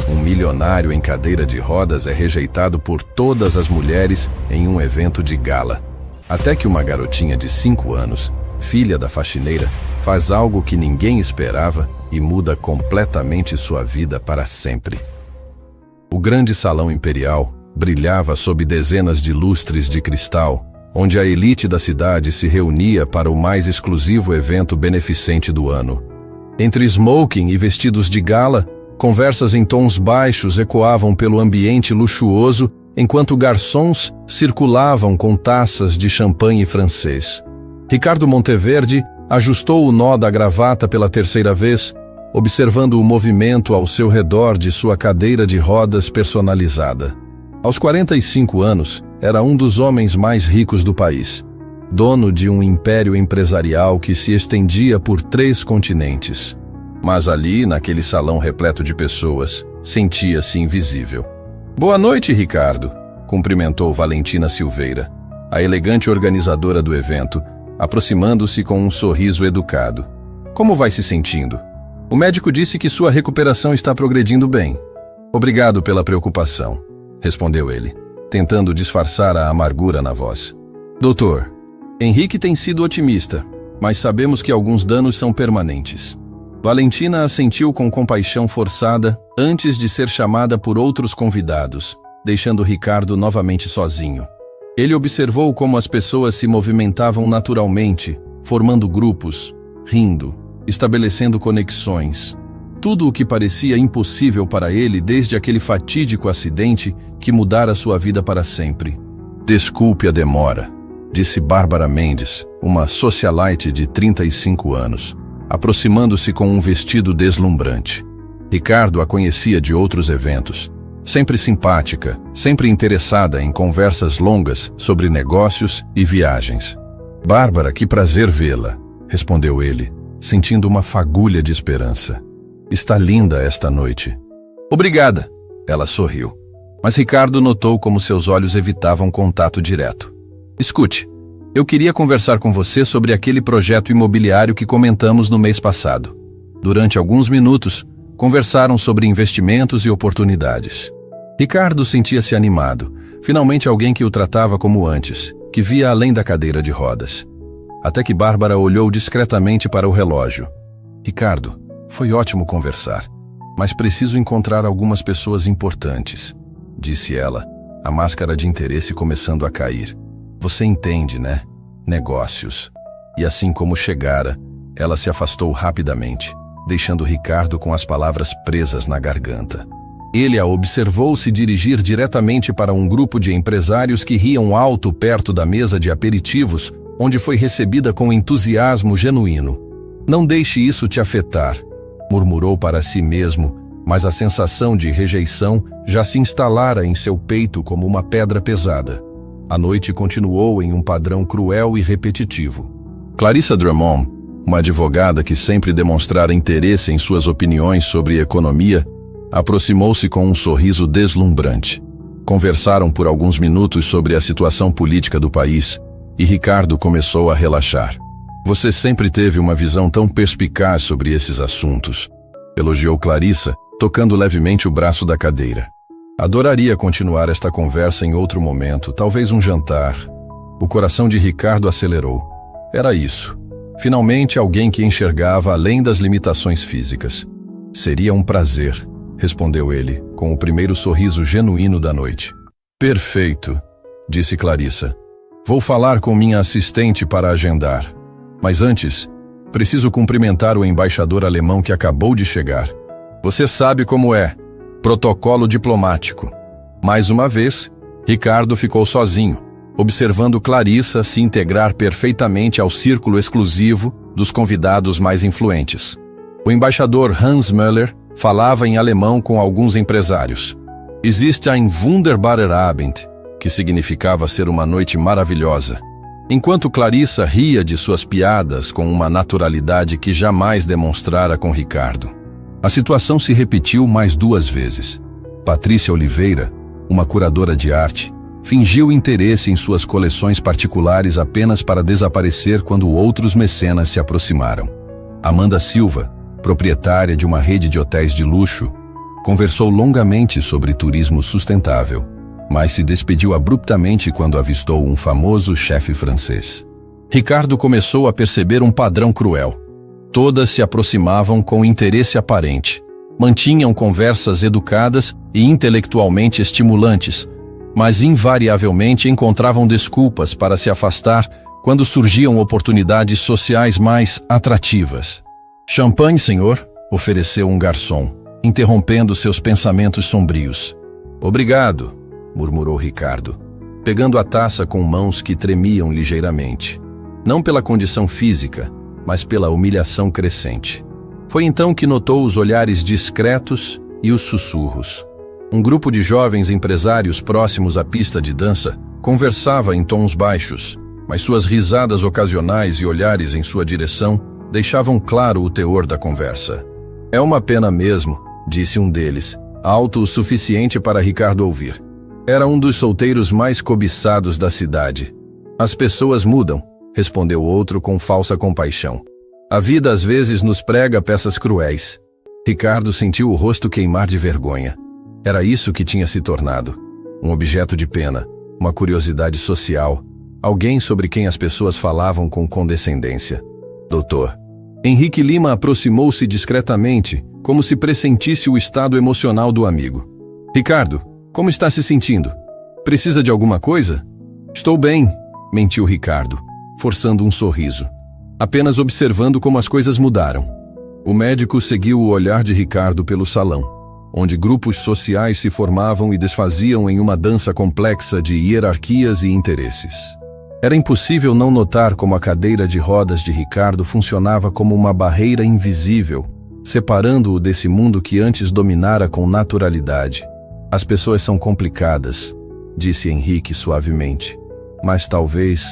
Um milionário em cadeira de rodas é rejeitado por todas as mulheres em um evento de gala. Até que uma garotinha de 5 anos, filha da faxineira, faz algo que ninguém esperava e muda completamente sua vida para sempre. O grande salão imperial brilhava sob dezenas de lustres de cristal, onde a elite da cidade se reunia para o mais exclusivo evento beneficente do ano. Entre smoking e vestidos de gala, conversas em tons baixos ecoavam pelo ambiente luxuoso, enquanto garçons circulavam com taças de champanhe francês. Ricardo Monteverde ajustou o nó da gravata pela 3ª vez, observando o movimento ao seu redor de sua cadeira de rodas personalizada. Aos 45 anos, era um dos homens mais ricos do país, dono de um império empresarial que se estendia por 3 continentes. Mas ali, naquele salão repleto de pessoas, sentia-se invisível. «Boa noite, Ricardo», cumprimentou Valentina Silveira, a elegante organizadora do evento, aproximando-se com um sorriso educado. «Como vai se sentindo? O médico disse que sua recuperação está progredindo bem». «Obrigado pela preocupação», respondeu ele, tentando disfarçar a amargura na voz. «Doutor, Henrique tem sido otimista, mas sabemos que alguns danos são permanentes». Valentina assentiu com compaixão forçada antes de ser chamada por outros convidados, deixando Ricardo novamente sozinho. Ele observou como as pessoas se movimentavam naturalmente, formando grupos, rindo, estabelecendo conexões. Tudo o que parecia impossível para ele desde aquele fatídico acidente que mudara sua vida para sempre. «Desculpe a demora», disse Bárbara Mendes, uma socialite de 35 anos. Aproximando-se com um vestido deslumbrante. Ricardo a conhecia de outros eventos. Sempre simpática, sempre interessada em conversas longas sobre negócios e viagens. «Bárbara, que prazer vê-la», respondeu ele, sentindo uma fagulha de esperança. «Está linda esta noite». «Obrigada», ela sorriu. Mas Ricardo notou como seus olhos evitavam contato direto. «Escute, eu queria conversar com você sobre aquele projeto imobiliário que comentamos no mês passado». Durante alguns minutos, conversaram sobre investimentos e oportunidades. Ricardo sentia-se animado, finalmente alguém que o tratava como antes, que via além da cadeira de rodas. Até que Bárbara olhou discretamente para o relógio. «Ricardo, foi ótimo conversar, mas preciso encontrar algumas pessoas importantes», disse ela, a máscara de interesse começando a cair. «Você entende, né? Negócios». E assim como chegara, ela se afastou rapidamente, deixando Ricardo com as palavras presas na garganta. Ele a observou se dirigir diretamente para um grupo de empresários que riam alto perto da mesa de aperitivos, onde foi recebida com entusiasmo genuíno. «Não deixe isso te afetar», murmurou para si mesmo, mas a sensação de rejeição já se instalara em seu peito como uma pedra pesada. A noite continuou em um padrão cruel e repetitivo. Clarissa Drummond, uma advogada que sempre demonstrara interesse em suas opiniões sobre economia, aproximou-se com um sorriso deslumbrante. Conversaram por alguns minutos sobre a situação política do país e Ricardo começou a relaxar. «Você sempre teve uma visão tão perspicaz sobre esses assuntos», elogiou Clarissa, tocando levemente o braço da cadeira. «Adoraria continuar esta conversa em outro momento, talvez um jantar». O coração de Ricardo acelerou. Era isso. Finalmente alguém que enxergava além das limitações físicas. «Seria um prazer», respondeu ele, com o primeiro sorriso genuíno da noite. «Perfeito», disse Clarissa. «Vou falar com minha assistente para agendar. Mas antes, preciso cumprimentar o embaixador alemão que acabou de chegar. Você sabe como é. Protocolo diplomático». Mais uma vez, Ricardo ficou sozinho, observando Clarissa se integrar perfeitamente ao círculo exclusivo dos convidados mais influentes. O embaixador Hans Müller falava em alemão com alguns empresários. «Existe ein wunderbarer Abend», que significava ser uma noite maravilhosa. Enquanto Clarissa ria de suas piadas com uma naturalidade que jamais demonstrara com Ricardo. A situação se repetiu mais 2 vezes. Patrícia Oliveira, uma curadora de arte, fingiu interesse em suas coleções particulares apenas para desaparecer quando outros mecenas se aproximaram. Amanda Silva, proprietária de uma rede de hotéis de luxo, Conversou longamente sobre turismo sustentável, mas se despediu abruptamente quando avistou um famoso chefe francês. Ricardo começou a perceber um padrão cruel. Todas se aproximavam com interesse aparente, mantinham conversas educadas e intelectualmente estimulantes, mas invariavelmente encontravam desculpas para se afastar quando surgiam oportunidades sociais mais atrativas. "Champanhe, senhor?", ofereceu um garçom, interrompendo seus pensamentos sombrios. "Obrigado", murmurou Ricardo, pegando a taça com mãos que tremiam ligeiramente. Não pela condição física, mas pela humilhação crescente. Foi então que notou os olhares discretos e os sussurros. Um grupo de jovens empresários próximos à pista de dança conversava em tons baixos, mas suas risadas ocasionais e olhares em sua direção deixavam claro o teor da conversa. "É uma pena mesmo", disse um deles, alto o suficiente para Ricardo ouvir. Era um dos solteiros mais cobiçados da cidade. "As pessoas mudam", respondeu outro com falsa compaixão. "A vida às vezes nos prega peças cruéis." Ricardo sentiu o rosto queimar de vergonha. Era isso que tinha se tornado. Um objeto de pena, uma curiosidade social, alguém sobre quem as pessoas falavam com condescendência. "Doutor." Henrique Lima aproximou-se discretamente, como se pressentisse o estado emocional do amigo. "Ricardo, como está se sentindo? Precisa de alguma coisa?" "Estou bem", mentiu Ricardo, forçando um sorriso, apenas observando como as coisas mudaram. O médico seguiu o olhar de Ricardo pelo salão, onde grupos sociais se formavam e desfaziam em uma dança complexa de hierarquias e interesses. Era impossível não notar como a cadeira de rodas de Ricardo funcionava como uma barreira invisível, separando-o desse mundo que antes dominara com naturalidade. "As pessoas são complicadas", disse Henrique suavemente. "Mas talvez..."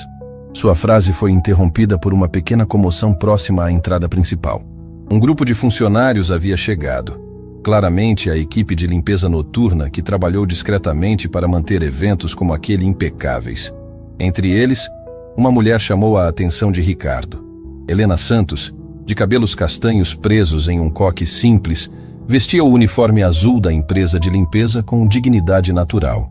Sua frase foi interrompida por uma pequena comoção próxima à entrada principal. Um grupo de funcionários havia chegado. Claramente a equipe de limpeza noturna que trabalhou discretamente para manter eventos como aquele impecáveis. Entre eles, uma mulher chamou a atenção de Ricardo. Helena Santos, de cabelos castanhos presos em um coque simples, vestia o uniforme azul da empresa de limpeza com dignidade natural.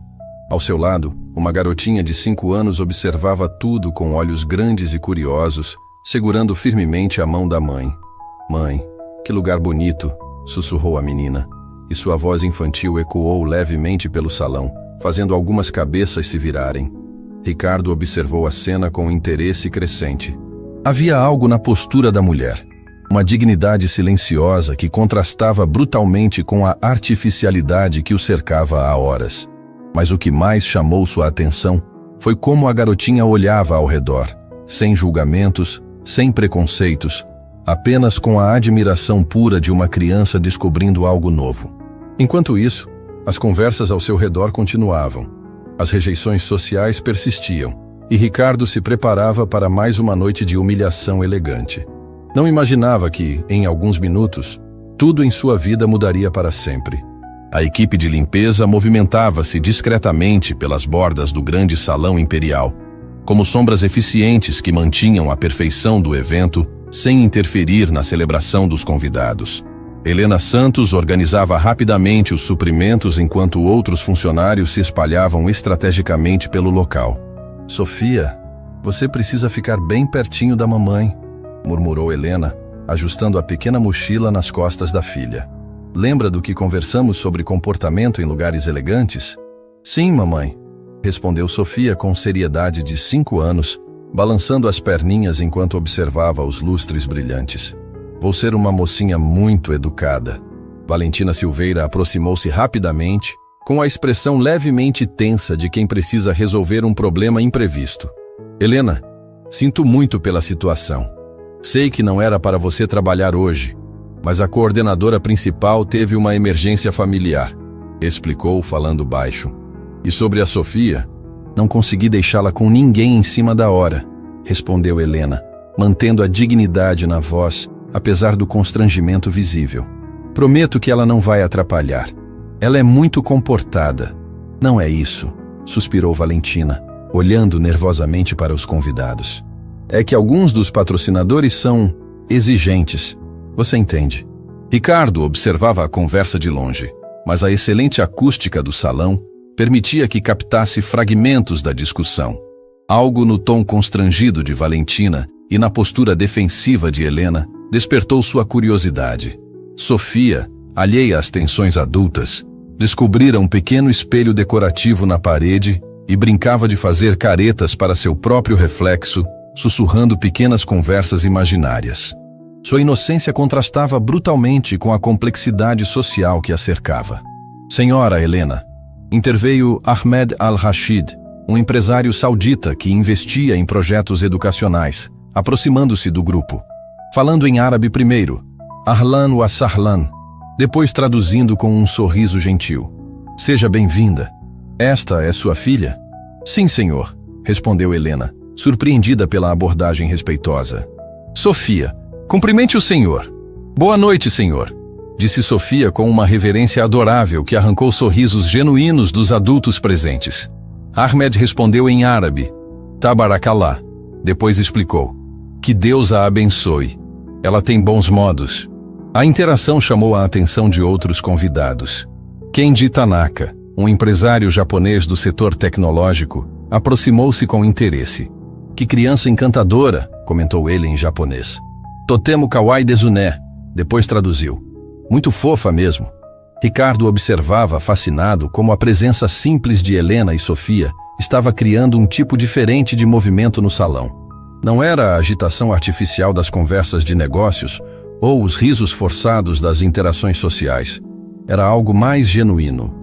Ao seu lado, uma garotinha de 5 anos observava tudo com olhos grandes e curiosos, segurando firmemente a mão da mãe. "Mãe, que lugar bonito", sussurrou a menina, e sua voz infantil ecoou levemente pelo salão, fazendo algumas cabeças se virarem. Ricardo observou a cena com interesse crescente. Havia algo na postura da mulher, uma dignidade silenciosa que contrastava brutalmente com a artificialidade que o cercava há horas. Mas o que mais chamou sua atenção foi como a garotinha olhava ao redor, sem julgamentos, sem preconceitos, apenas com a admiração pura de uma criança descobrindo algo novo. Enquanto isso, as conversas ao seu redor continuavam. As rejeições sociais persistiam, e Ricardo se preparava para mais uma noite de humilhação elegante. Não imaginava que, em alguns minutos, tudo em sua vida mudaria para sempre. A equipe de limpeza movimentava-se discretamente pelas bordas do grande salão imperial, como sombras eficientes que mantinham a perfeição do evento sem interferir na celebração dos convidados. Helena Santos organizava rapidamente os suprimentos enquanto outros funcionários se espalhavam estrategicamente pelo local. "Sofia, você precisa ficar bem pertinho da mamãe", murmurou Helena, ajustando a pequena mochila nas costas da filha. "Lembra do que conversamos sobre comportamento em lugares elegantes?" "Sim, mamãe", respondeu Sofia com seriedade de 5 anos, balançando as perninhas enquanto observava os lustres brilhantes. "Vou ser uma mocinha muito educada." Valentina Silveira aproximou-se rapidamente, com a expressão levemente tensa de quem precisa resolver um problema imprevisto. "Helena, sinto muito pela situação. Sei que não era para você trabalhar hoje, mas a coordenadora principal teve uma emergência familiar", explicou falando baixo. "E sobre a Sofia, não consegui deixá-la com ninguém em cima da hora", respondeu Helena, mantendo a dignidade na voz, apesar do constrangimento visível. "Prometo que ela não vai atrapalhar. Ela é muito comportada." "Não é isso", suspirou Valentina, olhando nervosamente para os convidados. "É que alguns dos patrocinadores são exigentes. Você entende?" Ricardo observava a conversa de longe. mas a excelente acústica do salão permitia que captasse fragmentos da discussão. Algo no tom constrangido de Valentina e na postura defensiva de Helena despertou sua curiosidade. Sofia, alheia às tensões adultas, descobrira um pequeno espelho decorativo na parede e brincava de fazer caretas para seu próprio reflexo, sussurrando pequenas conversas imaginárias. Sua inocência contrastava brutalmente com a complexidade social que a cercava. Senhora Helena, interveio Ahmed Al-Rashid, um empresário saudita que investia em projetos educacionais, aproximando-se do grupo. Falando em árabe primeiro, Ahlan wa sahlan, depois traduzindo com um sorriso gentil. Seja bem-vinda. Esta é sua filha? Sim, senhor, respondeu Helena, surpreendida pela abordagem respeitosa. Sofia, cumprimente o senhor. Boa noite, senhor, disse Sofia com uma reverência adorável que arrancou sorrisos genuínos dos adultos presentes. Ahmed respondeu em árabe, Tabarakallah. Depois explicou, que Deus a abençoe. Ela tem bons modos. A interação chamou a atenção de outros convidados. Kenji Tanaka, um empresário japonês do setor tecnológico, aproximou-se com interesse. Que criança encantadora, comentou ele em japonês. Totemo kawaii desu ne, depois traduziu. Muito fofa mesmo. Ricardo observava fascinado como a presença simples de Helena e Sofia estava criando um tipo diferente de movimento no salão. Não era a agitação artificial das conversas de negócios ou os risos forçados das interações sociais. Era algo mais genuíno.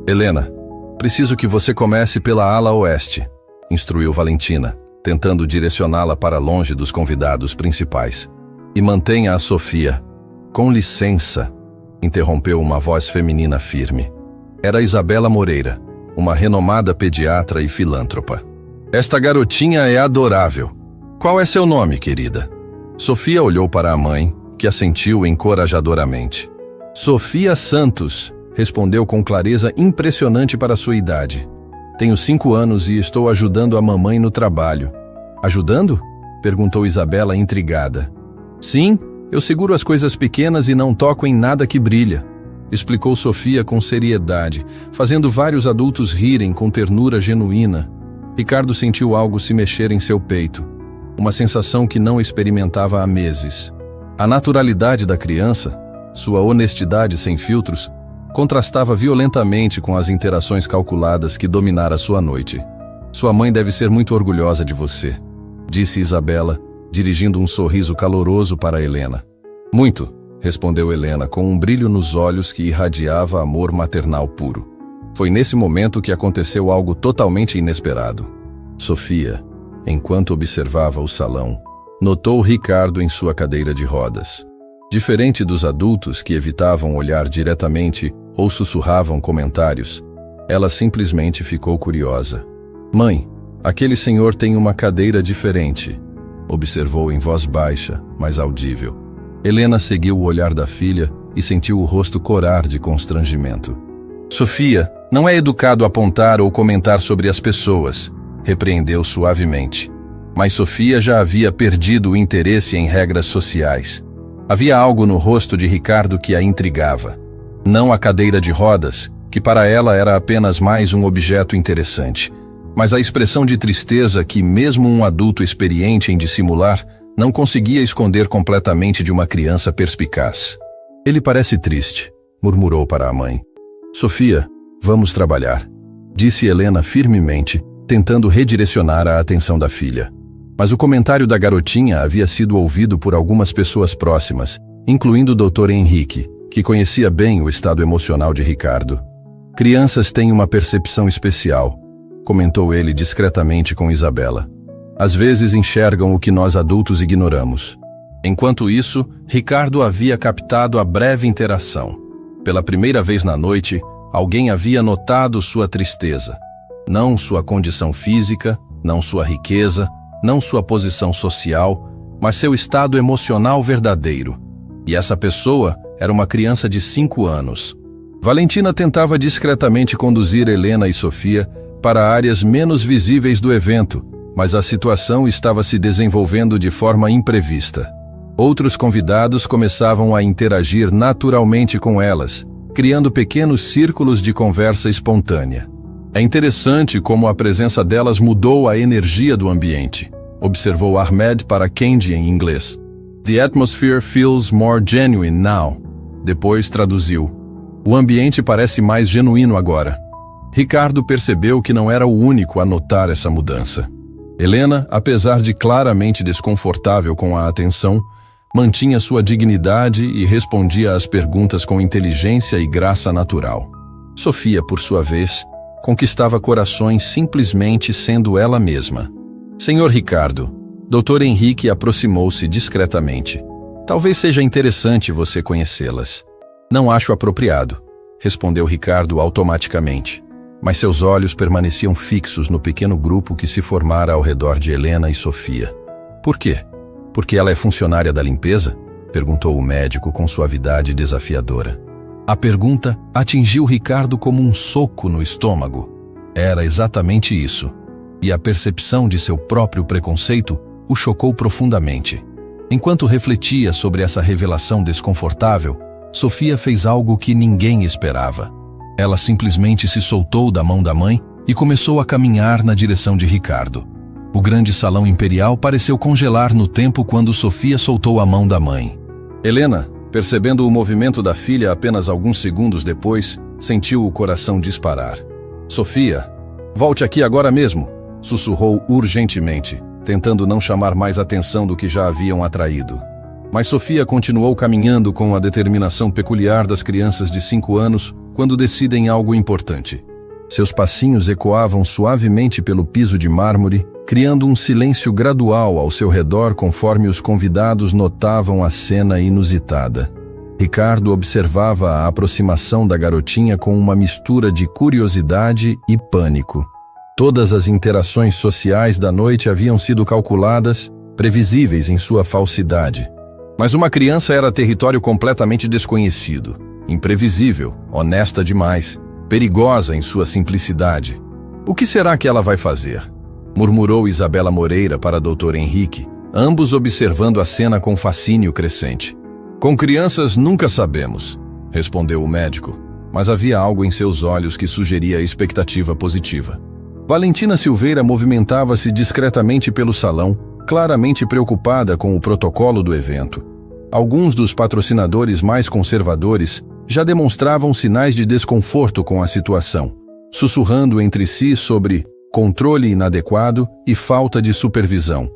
Helena, preciso que você comece pela ala oeste, instruiu Valentina, tentando direcioná-la para longe dos convidados principais. E mantenha a Sofia. Com licença, interrompeu uma voz feminina firme. Era Isabela Moreira, uma renomada pediatra e filântropa. Esta garotinha é adorável. Qual é seu nome, querida? Sofia olhou para a mãe, que assentiu encorajadoramente. Sofia Santos, respondeu com clareza impressionante para sua idade. Tenho 5 anos e estou ajudando a mamãe no trabalho. Ajudando? Perguntou Isabela intrigada. Sim, eu seguro as coisas pequenas e não toco em nada que brilha, explicou Sofia com seriedade, fazendo vários adultos rirem com ternura genuína. Ricardo sentiu algo se mexer em seu peito, uma sensação que não experimentava há meses. A naturalidade da criança, sua honestidade sem filtros, contrastava violentamente com as interações calculadas que dominara sua noite. Sua mãe deve ser muito orgulhosa de você, disse Isabela, dirigindo um sorriso caloroso para Helena. Muito, respondeu Helena com um brilho nos olhos que irradiava amor maternal puro. Foi nesse momento que aconteceu algo totalmente inesperado. Sofia, enquanto observava o salão, notou Ricardo em sua cadeira de rodas. Diferente dos adultos que evitavam olhar diretamente ou sussurravam comentários, ela simplesmente ficou curiosa. Mãe, aquele senhor tem uma cadeira diferente, observou em voz baixa, mas audível. Helena seguiu o olhar da filha e sentiu o rosto corar de constrangimento. Sofia, não é educado apontar ou comentar sobre as pessoas, repreendeu suavemente. Mas Sofia já havia perdido o interesse em regras sociais. Havia algo no rosto de Ricardo que a intrigava. Não a cadeira de rodas, que para ela era apenas mais um objeto interessante, mas a expressão de tristeza que mesmo um adulto experiente em dissimular não conseguia esconder completamente de uma criança perspicaz. Ele parece triste, murmurou para a mãe. Sofia, vamos trabalhar, disse Helena firmemente, tentando redirecionar a atenção da filha. Mas o comentário da garotinha havia sido ouvido por algumas pessoas próximas, incluindo o Dr. Henrique, que conhecia bem o estado emocional de Ricardo. Crianças têm uma percepção especial, comentou ele discretamente com Isabela. Às vezes enxergam o que nós adultos ignoramos. Enquanto isso, Ricardo havia captado a breve interação. Pela primeira vez na noite, alguém havia notado sua tristeza. Não sua condição física, não sua riqueza, não sua posição social, mas seu estado emocional verdadeiro. E essa pessoa era uma criança de 5 anos. Valentina tentava discretamente conduzir Helena e Sofia para áreas menos visíveis do evento, mas a situação estava se desenvolvendo de forma imprevista. Outros convidados começavam a interagir naturalmente com elas, criando pequenos círculos de conversa espontânea. É interessante como a presença delas mudou a energia do ambiente, observou Ahmed para Kendi em inglês. The atmosphere feels more genuine now. Depois traduziu. O ambiente parece mais genuíno agora. Ricardo percebeu que não era o único a notar essa mudança. Helena, apesar de claramente desconfortável com a atenção, mantinha sua dignidade e respondia às perguntas com inteligência e graça natural. Sofia, por sua vez, conquistava corações simplesmente sendo ela mesma. Senhor Ricardo, Dr. Henrique aproximou-se discretamente. Talvez seja interessante você conhecê-las. Não acho apropriado, respondeu Ricardo automaticamente. Mas seus olhos permaneciam fixos no pequeno grupo que se formara ao redor de Helena e Sofia. Por quê? Porque ela é funcionária da limpeza? Perguntou o médico com suavidade desafiadora. A pergunta atingiu Ricardo como um soco no estômago. Era exatamente isso. E a percepção de seu próprio preconceito o chocou profundamente. Enquanto refletia sobre essa revelação desconfortável, Sofia fez algo que ninguém esperava. Ela simplesmente se soltou da mão da mãe e começou a caminhar na direção de Ricardo. O grande salão imperial pareceu congelar no tempo quando Sofia soltou a mão da mãe. Helena, percebendo o movimento da filha apenas alguns segundos depois, sentiu o coração disparar. Sofia, volte aqui agora mesmo, sussurrou urgentemente, tentando não chamar mais atenção do que já haviam atraído. Mas Sofia continuou caminhando com a determinação peculiar das crianças de 5 anos quando decidem algo importante. Seus passinhos ecoavam suavemente pelo piso de mármore, criando um silêncio gradual ao seu redor conforme os convidados notavam a cena inusitada. Ricardo observava a aproximação da garotinha com uma mistura de curiosidade e pânico. Todas as interações sociais da noite haviam sido calculadas, previsíveis em sua falsidade. Mas uma criança era território completamente desconhecido, imprevisível, honesta demais, perigosa em sua simplicidade. O que será que ela vai fazer? Murmurou Isabela Moreira para Dr. Henrique, ambos observando a cena com fascínio crescente. Com crianças nunca sabemos, respondeu o médico, mas havia algo em seus olhos que sugeria expectativa positiva. Valentina Silveira movimentava-se discretamente pelo salão, claramente preocupada com o protocolo do evento. Alguns dos patrocinadores mais conservadores já demonstravam sinais de desconforto com a situação, sussurrando entre si sobre controle inadequado e falta de supervisão.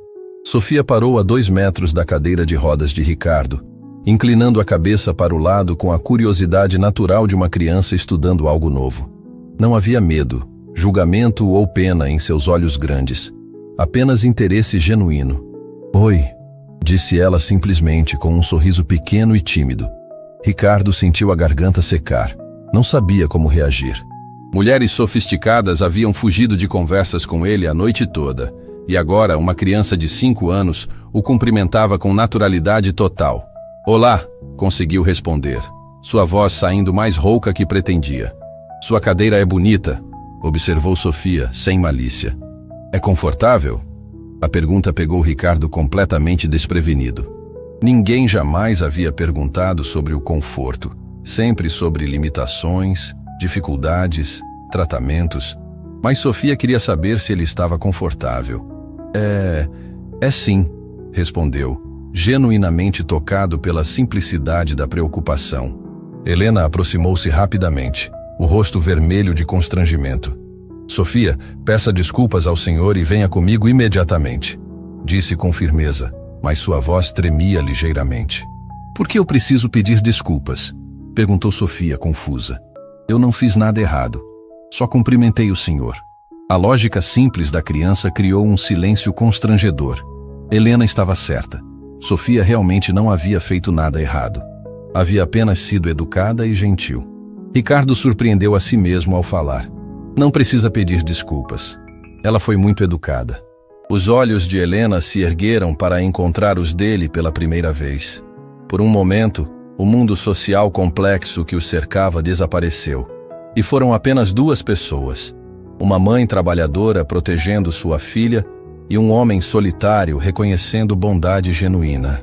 Sofia parou a 2 metros da cadeira de rodas de Ricardo, inclinando a cabeça para o lado com a curiosidade natural de uma criança estudando algo novo. Não havia medo, julgamento ou pena em seus olhos grandes. Apenas interesse genuíno. Oi, disse ela simplesmente com um sorriso pequeno e tímido. Ricardo sentiu a garganta secar. Não sabia como reagir. Mulheres sofisticadas haviam fugido de conversas com ele a noite toda, e agora uma criança de 5 anos o cumprimentava com naturalidade total. Olá, conseguiu responder, sua voz saindo mais rouca que pretendia. Sua cadeira é bonita, observou Sofia, sem malícia. É confortável? A pergunta pegou Ricardo completamente desprevenido. Ninguém jamais havia perguntado sobre o conforto, sempre sobre limitações, dificuldades, tratamentos. Mas Sofia queria saber se ele estava confortável. É sim, respondeu, genuinamente tocado pela simplicidade da preocupação. Helena aproximou-se rapidamente, o rosto vermelho de constrangimento. Sofia, peça desculpas ao senhor e venha comigo imediatamente, disse com firmeza, mas sua voz tremia ligeiramente. Por que eu preciso pedir desculpas? Perguntou Sofia, confusa. Eu não fiz nada errado. Só cumprimentei o senhor. A lógica simples da criança criou um silêncio constrangedor. Helena estava certa. Sofia realmente não havia feito nada errado. Havia apenas sido educada e gentil. Ricardo surpreendeu a si mesmo ao falar. Não precisa pedir desculpas. Ela foi muito educada. Os olhos de Helena se ergueram para encontrar os dele pela primeira vez. Por um momento, o mundo social complexo que os cercava desapareceu. E foram apenas 2 pessoas. Uma mãe trabalhadora protegendo sua filha e um homem solitário reconhecendo bondade genuína.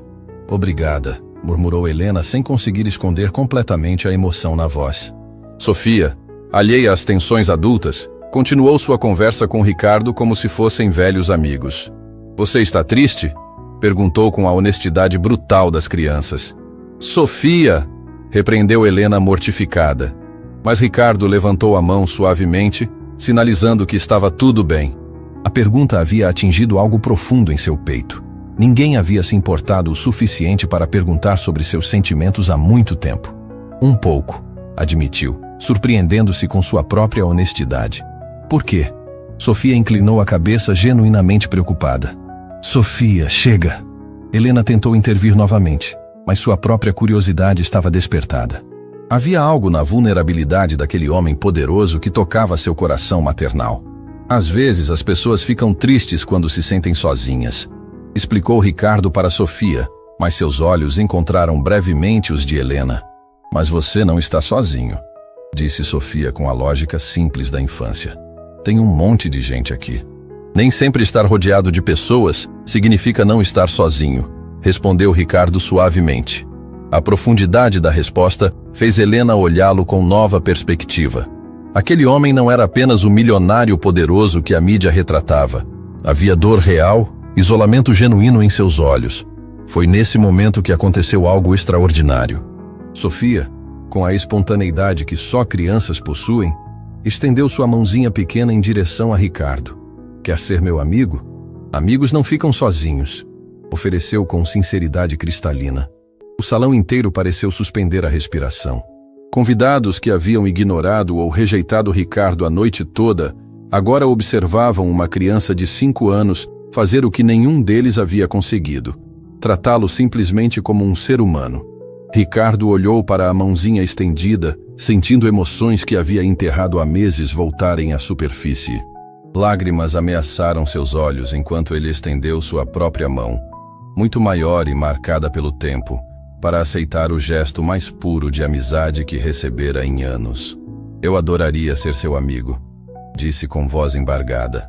Obrigada, murmurou Helena sem conseguir esconder completamente a emoção na voz. Sofia, alheia às tensões adultas, continuou sua conversa com Ricardo como se fossem velhos amigos. Você está triste? Perguntou com a honestidade brutal das crianças. Sofia! Repreendeu Helena mortificada. Mas Ricardo levantou a mão suavemente, sinalizando que estava tudo bem. A pergunta havia atingido algo profundo em seu peito. Ninguém havia se importado o suficiente para perguntar sobre seus sentimentos há muito tempo. Um pouco, admitiu, surpreendendo-se com sua própria honestidade. Por quê? Sofia inclinou a cabeça genuinamente preocupada. Sofia, chega! Helena tentou intervir novamente, mas sua própria curiosidade estava despertada. Havia algo na vulnerabilidade daquele homem poderoso que tocava seu coração maternal. Às vezes as pessoas ficam tristes quando se sentem sozinhas, explicou Ricardo para Sofia, mas seus olhos encontraram brevemente os de Helena. Mas você não está sozinho, disse Sofia com a lógica simples da infância. Tem um monte de gente aqui. Nem sempre estar rodeado de pessoas significa não estar sozinho, respondeu Ricardo suavemente. A profundidade da resposta fez Helena olhá-lo com nova perspectiva. Aquele homem não era apenas o milionário poderoso que a mídia retratava. Havia dor real, isolamento genuíno em seus olhos. Foi nesse momento que aconteceu algo extraordinário. Sofia, com a espontaneidade que só crianças possuem, estendeu sua mãozinha pequena em direção a Ricardo. Quer ser meu amigo? Amigos não ficam sozinhos, ofereceu com sinceridade cristalina. O salão inteiro pareceu suspender a respiração. Convidados que haviam ignorado ou rejeitado Ricardo a noite toda, agora observavam uma criança de 5 anos fazer o que nenhum deles havia conseguido, tratá-lo simplesmente como um ser humano. Ricardo olhou para a mãozinha estendida, sentindo emoções que havia enterrado há meses voltarem à superfície. Lágrimas ameaçaram seus olhos enquanto ele estendeu sua própria mão, muito maior e marcada pelo tempo, para aceitar o gesto mais puro de amizade que recebera em anos. Eu adoraria ser seu amigo, disse com voz embargada.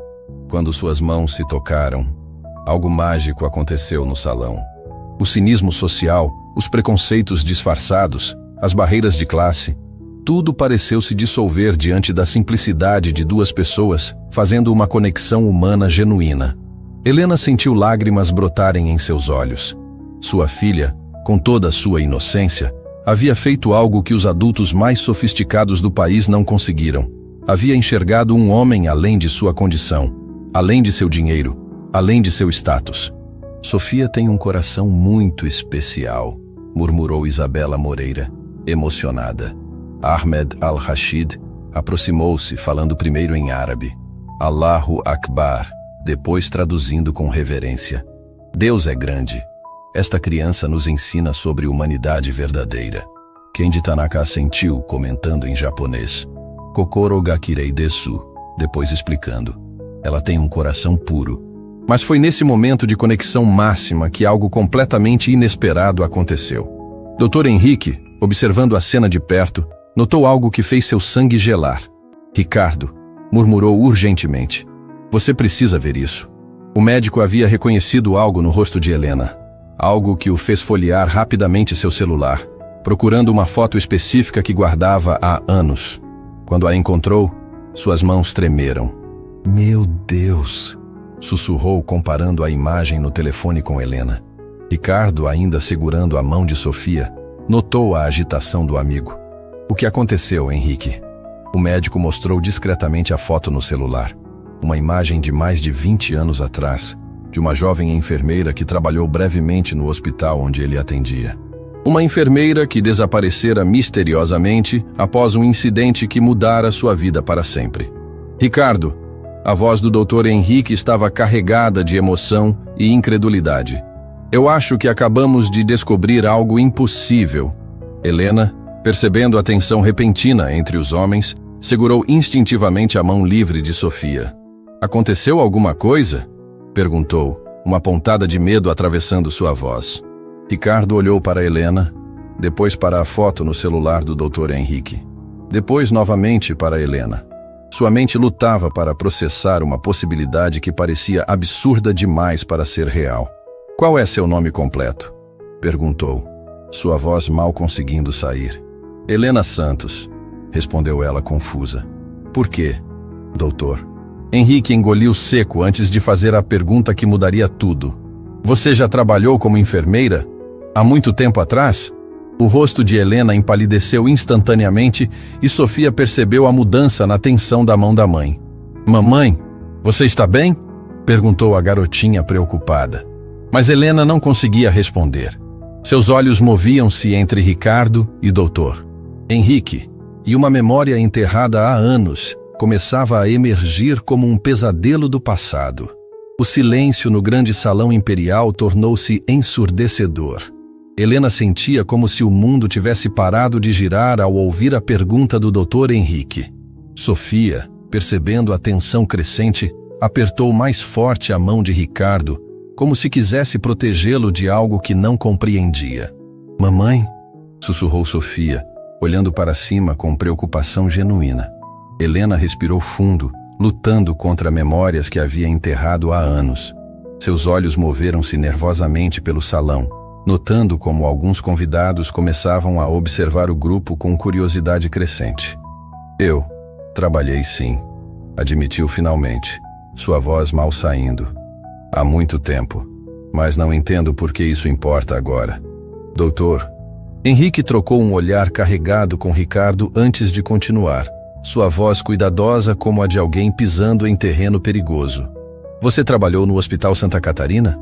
Quando suas mãos se tocaram, algo mágico aconteceu no salão. O cinismo social, os preconceitos disfarçados, as barreiras de classe, tudo pareceu se dissolver diante da simplicidade de duas pessoas, fazendo uma conexão humana genuína. Helena sentiu lágrimas brotarem em seus olhos. Sua filha, com toda a sua inocência, havia feito algo que os adultos mais sofisticados do país não conseguiram. Havia enxergado um homem além de sua condição, além de seu dinheiro, além de seu status. Sofia tem um coração muito especial, murmurou Isabela Moreira, emocionada. Ahmed al-Rashid aproximou-se, falando primeiro em árabe. Allahu Akbar, depois traduzindo com reverência. Deus é grande. Esta criança nos ensina sobre humanidade verdadeira. Kendi Tanaka assentiu, comentando em japonês. Kokoro ga kirei desu, depois explicando. Ela tem um coração puro. Mas foi nesse momento de conexão máxima que algo completamente inesperado aconteceu. Dr. Henrique, observando a cena de perto, notou algo que fez seu sangue gelar. Ricardo, murmurou urgentemente. Você precisa ver isso. O médico havia reconhecido algo no rosto de Helena. Algo que o fez folhear rapidamente seu celular, procurando uma foto específica que guardava há anos. Quando a encontrou, suas mãos tremeram. Meu Deus! Sussurrou comparando a imagem no telefone com Helena. Ricardo, ainda segurando a mão de Sofia, notou a agitação do amigo. O que aconteceu, Henrique? O médico mostrou discretamente a foto no celular. Uma imagem de mais de 20 anos atrás, de uma jovem enfermeira que trabalhou brevemente no hospital onde ele atendia. Uma enfermeira que desaparecera misteriosamente após um incidente que mudara sua vida para sempre. Ricardo, a voz do Dr. Henrique estava carregada de emoção e incredulidade. Eu acho que acabamos de descobrir algo impossível. Helena, percebendo a tensão repentina entre os homens, segurou instintivamente a mão livre de Sofia. Aconteceu alguma coisa? Perguntou, uma pontada de medo atravessando sua voz. Ricardo olhou para Helena, depois para a foto no celular do Dr. Henrique. Depois novamente para Helena. Sua mente lutava para processar uma possibilidade que parecia absurda demais para ser real. Qual é seu nome completo? Perguntou. sua voz mal conseguindo sair. Helena Santos, respondeu ela confusa. Por quê, doutor? Henrique engoliu seco antes de fazer a pergunta que mudaria tudo. Você já trabalhou como enfermeira? Há muito tempo atrás? O rosto de Helena empalideceu instantaneamente e Sofia percebeu a mudança na tensão da mão da mãe. Mamãe, você está bem? Perguntou a garotinha preocupada. Mas Helena não conseguia responder. Seus olhos moviam-se entre Ricardo e doutor. Henrique, e uma memória enterrada há anos, começava a emergir como um pesadelo do passado. O silêncio no grande salão imperial tornou-se ensurdecedor. Helena sentia como se o mundo tivesse parado de girar ao ouvir a pergunta do Dr. Henrique. Sofia, percebendo a tensão crescente, apertou mais forte a mão de Ricardo, como se quisesse protegê-lo de algo que não compreendia. Mamãe, sussurrou Sofia, olhando para cima com preocupação genuína. Helena respirou fundo, lutando contra memórias que havia enterrado há anos. Seus olhos moveram-se nervosamente pelo salão, notando como alguns convidados começavam a observar o grupo com curiosidade crescente. Eu trabalhei sim, admitiu finalmente, sua voz mal saindo. Há muito tempo, mas não entendo por que isso importa agora. Doutor, Henrique trocou um olhar carregado com Ricardo antes de continuar, sua voz cuidadosa como a de alguém pisando em terreno perigoso. Você trabalhou no Hospital Santa Catarina?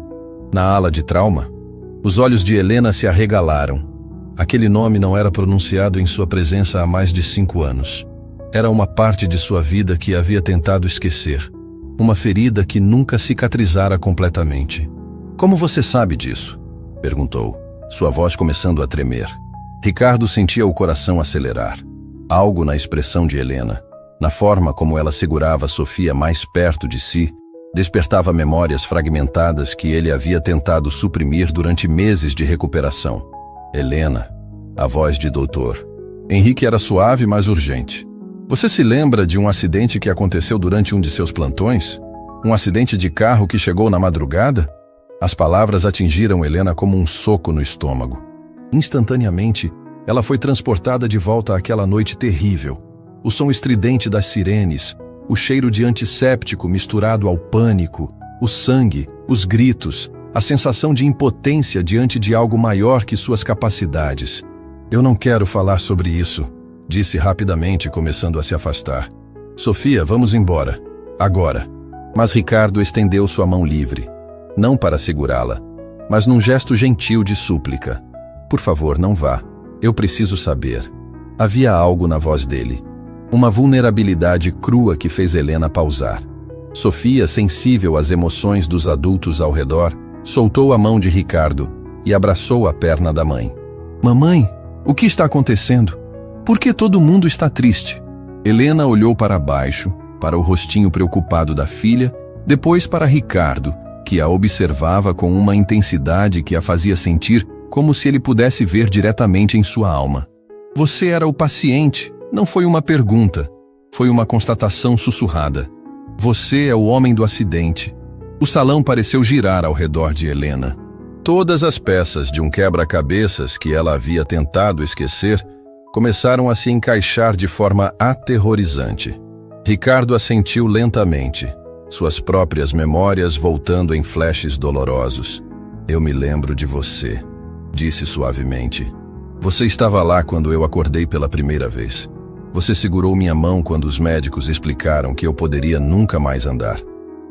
Na ala de trauma? Os olhos de Helena se arregalaram. Aquele nome não era pronunciado em sua presença há mais de 5 anos. Era uma parte de sua vida que havia tentado esquecer. Uma ferida que nunca cicatrizara completamente. Como você sabe disso? Perguntou, sua voz começando a tremer. Ricardo sentia o coração acelerar. Algo na expressão de Helena, na forma como ela segurava Sofia mais perto de si, despertava memórias fragmentadas que ele havia tentado suprimir durante meses de recuperação. Helena, a voz de doutor. Henrique era suave, mas urgente. Você se lembra de um acidente que aconteceu durante um de seus plantões? Um acidente de carro que chegou na madrugada? As palavras atingiram Helena como um soco no estômago. Instantaneamente, ela foi transportada de volta àquela noite terrível. O som estridente das sirenes, o cheiro de antisséptico misturado ao pânico, o sangue, os gritos, a sensação de impotência diante de algo maior que suas capacidades. Eu não quero falar sobre isso, disse rapidamente, começando a se afastar. Sofia, vamos embora. Agora. Mas Ricardo estendeu sua mão livre, não para segurá-la, mas num gesto gentil de súplica. Por favor, não vá. Eu preciso saber. Havia algo na voz dele. Uma vulnerabilidade crua que fez Helena pausar. Sofia, sensível às emoções dos adultos ao redor, soltou a mão de Ricardo e abraçou a perna da mãe. Mamãe, o que está acontecendo? Por que todo mundo está triste? Helena olhou para baixo, para o rostinho preocupado da filha, depois para Ricardo, que a observava com uma intensidade que a fazia sentir como se ele pudesse ver diretamente em sua alma. Você era o paciente, não foi uma pergunta, foi uma constatação sussurrada. Você é o homem do acidente. O salão pareceu girar ao redor de Helena. Todas as peças de um quebra-cabeças que ela havia tentado esquecer começaram a se encaixar de forma aterrorizante. Ricardo assentiu lentamente, suas próprias memórias voltando em flashes dolorosos. Eu me lembro de você, disse suavemente. Você estava lá quando eu acordei pela primeira vez. Você segurou minha mão quando os médicos explicaram que eu poderia nunca mais andar.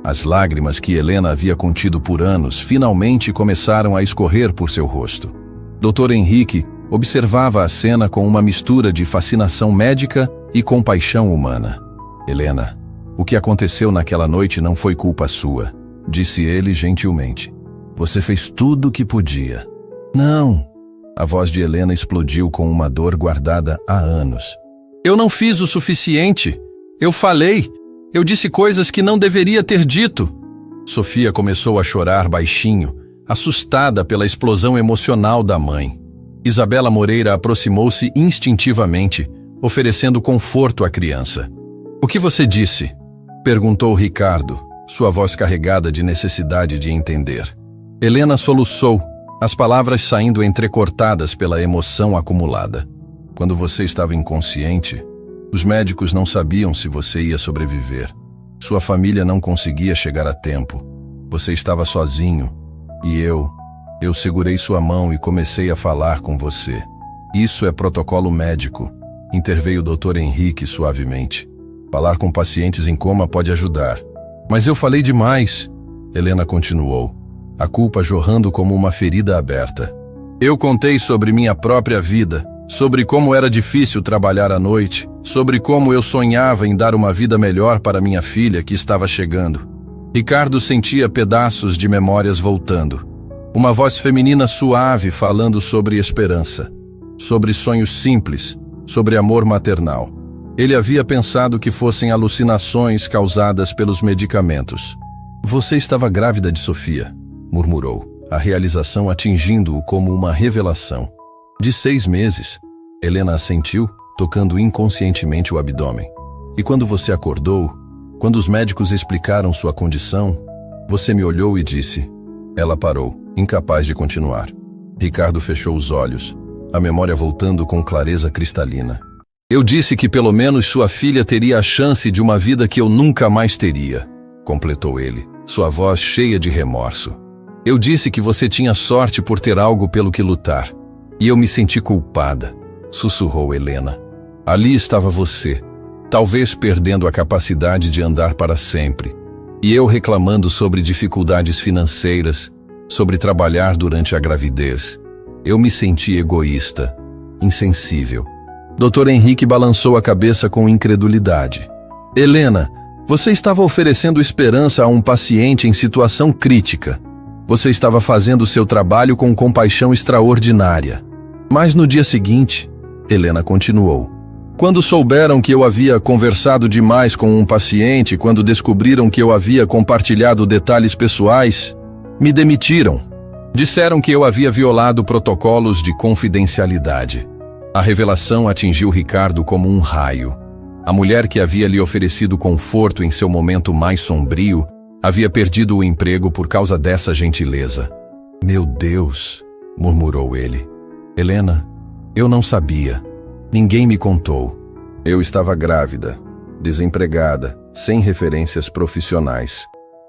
As lágrimas que Helena havia contido por anos finalmente começaram a escorrer por seu rosto. Dr. Henrique observava a cena com uma mistura de fascinação médica e compaixão humana. Helena, o que aconteceu naquela noite não foi culpa sua, disse ele gentilmente. Você fez tudo o que podia. Não! A voz de Helena explodiu com uma dor guardada há anos. Eu não fiz o suficiente. Eu falei. Eu disse coisas que não deveria ter dito. Sofia começou a chorar baixinho, assustada pela explosão emocional da mãe. Isabela Moreira aproximou-se instintivamente, oferecendo conforto à criança. O que você disse? Perguntou Ricardo, sua voz carregada de necessidade de entender. Helena soluçou, as palavras saindo entrecortadas pela emoção acumulada. Quando você estava inconsciente, os médicos não sabiam se você ia sobreviver. Sua família não conseguia chegar a tempo. Você estava sozinho. E eu segurei sua mão e comecei a falar com você. Isso é protocolo médico, interveio o Dr. Henrique suavemente. Falar com pacientes em coma pode ajudar. Mas eu falei demais, Helena continuou, a culpa jorrando como uma ferida aberta. Eu contei sobre minha própria vida, sobre como era difícil trabalhar à noite, sobre como eu sonhava em dar uma vida melhor para minha filha que estava chegando. Ricardo sentia pedaços de memórias voltando. Uma voz feminina suave falando sobre esperança, sobre sonhos simples, sobre amor maternal. Ele havia pensado que fossem alucinações causadas pelos medicamentos. Você estava grávida de Sofia, murmurou, a realização atingindo-o como uma revelação. De 6 meses, Helena assentiu, tocando inconscientemente o abdômen. E quando você acordou, quando os médicos explicaram sua condição, você me olhou e disse. Ela parou, incapaz de continuar. Ricardo fechou os olhos, a memória voltando com clareza cristalina. Eu disse que pelo menos sua filha teria a chance de uma vida que eu nunca mais teria, completou ele, sua voz cheia de remorso. Eu disse que você tinha sorte por ter algo pelo que lutar. E eu me senti culpada, sussurrou Helena. Ali estava você, talvez perdendo a capacidade de andar para sempre. E eu reclamando sobre dificuldades financeiras, sobre trabalhar durante a gravidez. Eu me senti egoísta, insensível. Dr. Henrique balançou a cabeça com incredulidade. Helena, você estava oferecendo esperança a um paciente em situação crítica. Você estava fazendo seu trabalho com compaixão extraordinária. Mas no dia seguinte, Helena continuou. Quando souberam que eu havia conversado demais com um paciente, quando descobriram que eu havia compartilhado detalhes pessoais, me demitiram. Disseram que eu havia violado protocolos de confidencialidade. A revelação atingiu Ricardo como um raio. A mulher que havia lhe oferecido conforto em seu momento mais sombrio havia perdido o emprego por causa dessa gentileza. Meu Deus, murmurou ele. Helena, eu não sabia. Ninguém me contou. Eu estava grávida, desempregada, sem referências profissionais.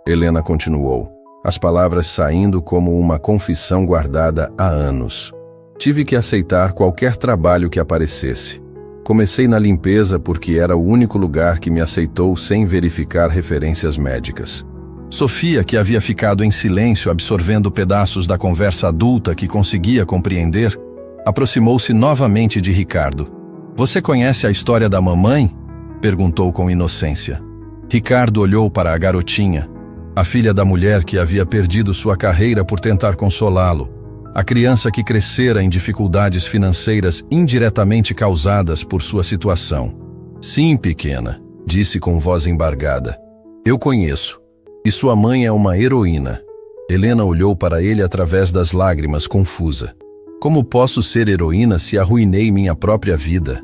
Helena continuou, as palavras saindo como uma confissão guardada há anos. Tive que aceitar qualquer trabalho que aparecesse. Comecei na limpeza porque era o único lugar que me aceitou sem verificar referências médicas. Sofia, que havia ficado em silêncio absorvendo pedaços da conversa adulta que conseguia compreender, aproximou-se novamente de Ricardo. Você conhece a história da mamãe? Perguntou com inocência. Ricardo olhou para a garotinha, a filha da mulher que havia perdido sua carreira por tentar consolá-lo, a criança que crescera em dificuldades financeiras indiretamente causadas por sua situação. Sim, pequena, disse com voz embargada. Eu conheço. E sua mãe é uma heroína. Helena olhou para ele através das lágrimas, confusa. Como posso ser heroína se arruinei minha própria vida?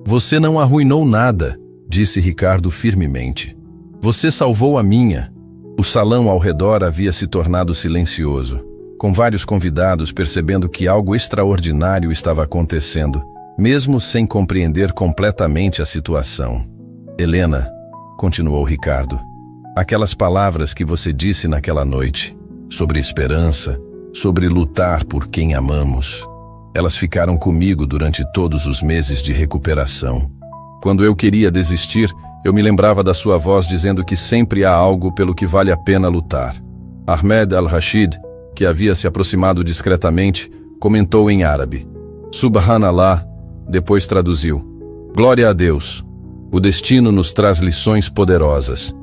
Você não arruinou nada, disse Ricardo firmemente. Você salvou a minha. O salão ao redor havia se tornado silencioso, com vários convidados percebendo que algo extraordinário estava acontecendo, mesmo sem compreender completamente a situação. Helena, continuou Ricardo, aquelas palavras que você disse naquela noite, sobre esperança, sobre lutar por quem amamos. Elas ficaram comigo durante todos os meses de recuperação. Quando eu queria desistir, eu me lembrava da sua voz dizendo que sempre há algo pelo que vale a pena lutar. Ahmed al-Rashid, que havia se aproximado discretamente, comentou em árabe. Subhanallah, depois traduziu. Glória a Deus. O destino nos traz lições poderosas.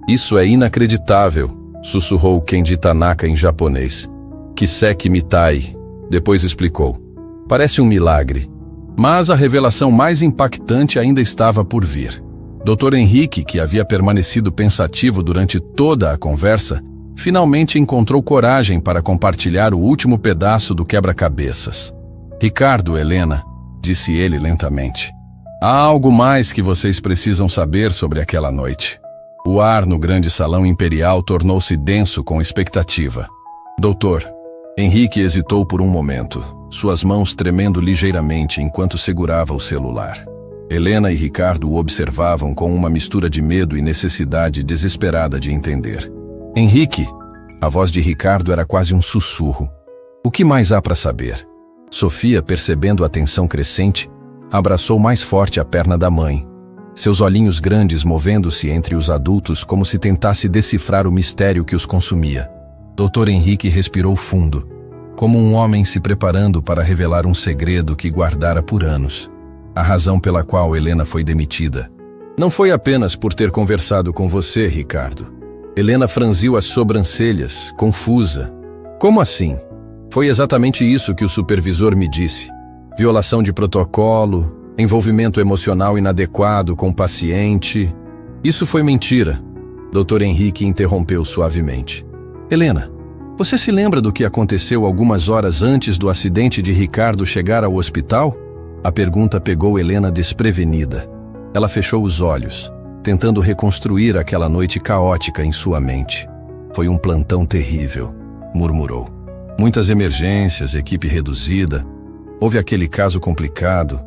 Isso é inacreditável, sussurrou Kenji Tanaka em japonês. Kiseki Mitai, depois explicou. Parece um milagre. Mas a revelação mais impactante ainda estava por vir. Dr. Henrique, que havia permanecido pensativo durante toda a conversa, finalmente encontrou coragem para compartilhar o último pedaço do quebra-cabeças. Ricardo, Helena, disse ele lentamente. Há algo mais que vocês precisam saber sobre aquela noite. O ar no grande salão imperial tornou-se denso com expectativa. Doutor, Henrique hesitou por um momento, suas mãos tremendo ligeiramente enquanto segurava o celular. Helena e Ricardo o observavam com uma mistura de medo e necessidade desesperada de entender. Henrique! A voz de Ricardo era quase um sussurro. O que mais há para saber? Sofia, percebendo a tensão crescente, abraçou mais forte a perna da mãe, seus olhinhos grandes movendo-se entre os adultos como se tentasse decifrar o mistério que os consumia. Dr. Henrique respirou fundo, como um homem se preparando para revelar um segredo que guardara por anos. A razão pela qual Helena foi demitida. Não foi apenas por ter conversado com você, Ricardo. Helena franziu as sobrancelhas, confusa. Como assim? Foi exatamente isso que o supervisor me disse. Violação de protocolo, envolvimento emocional inadequado com o paciente. Isso foi mentira. Dr. Henrique interrompeu suavemente. Helena, você se lembra do que aconteceu algumas horas antes do acidente de Ricardo chegar ao hospital? A pergunta pegou Helena desprevenida. Ela fechou os olhos, tentando reconstruir aquela noite caótica em sua mente. Foi um plantão terrível, murmurou. Muitas emergências, equipe reduzida. Houve aquele caso complicado.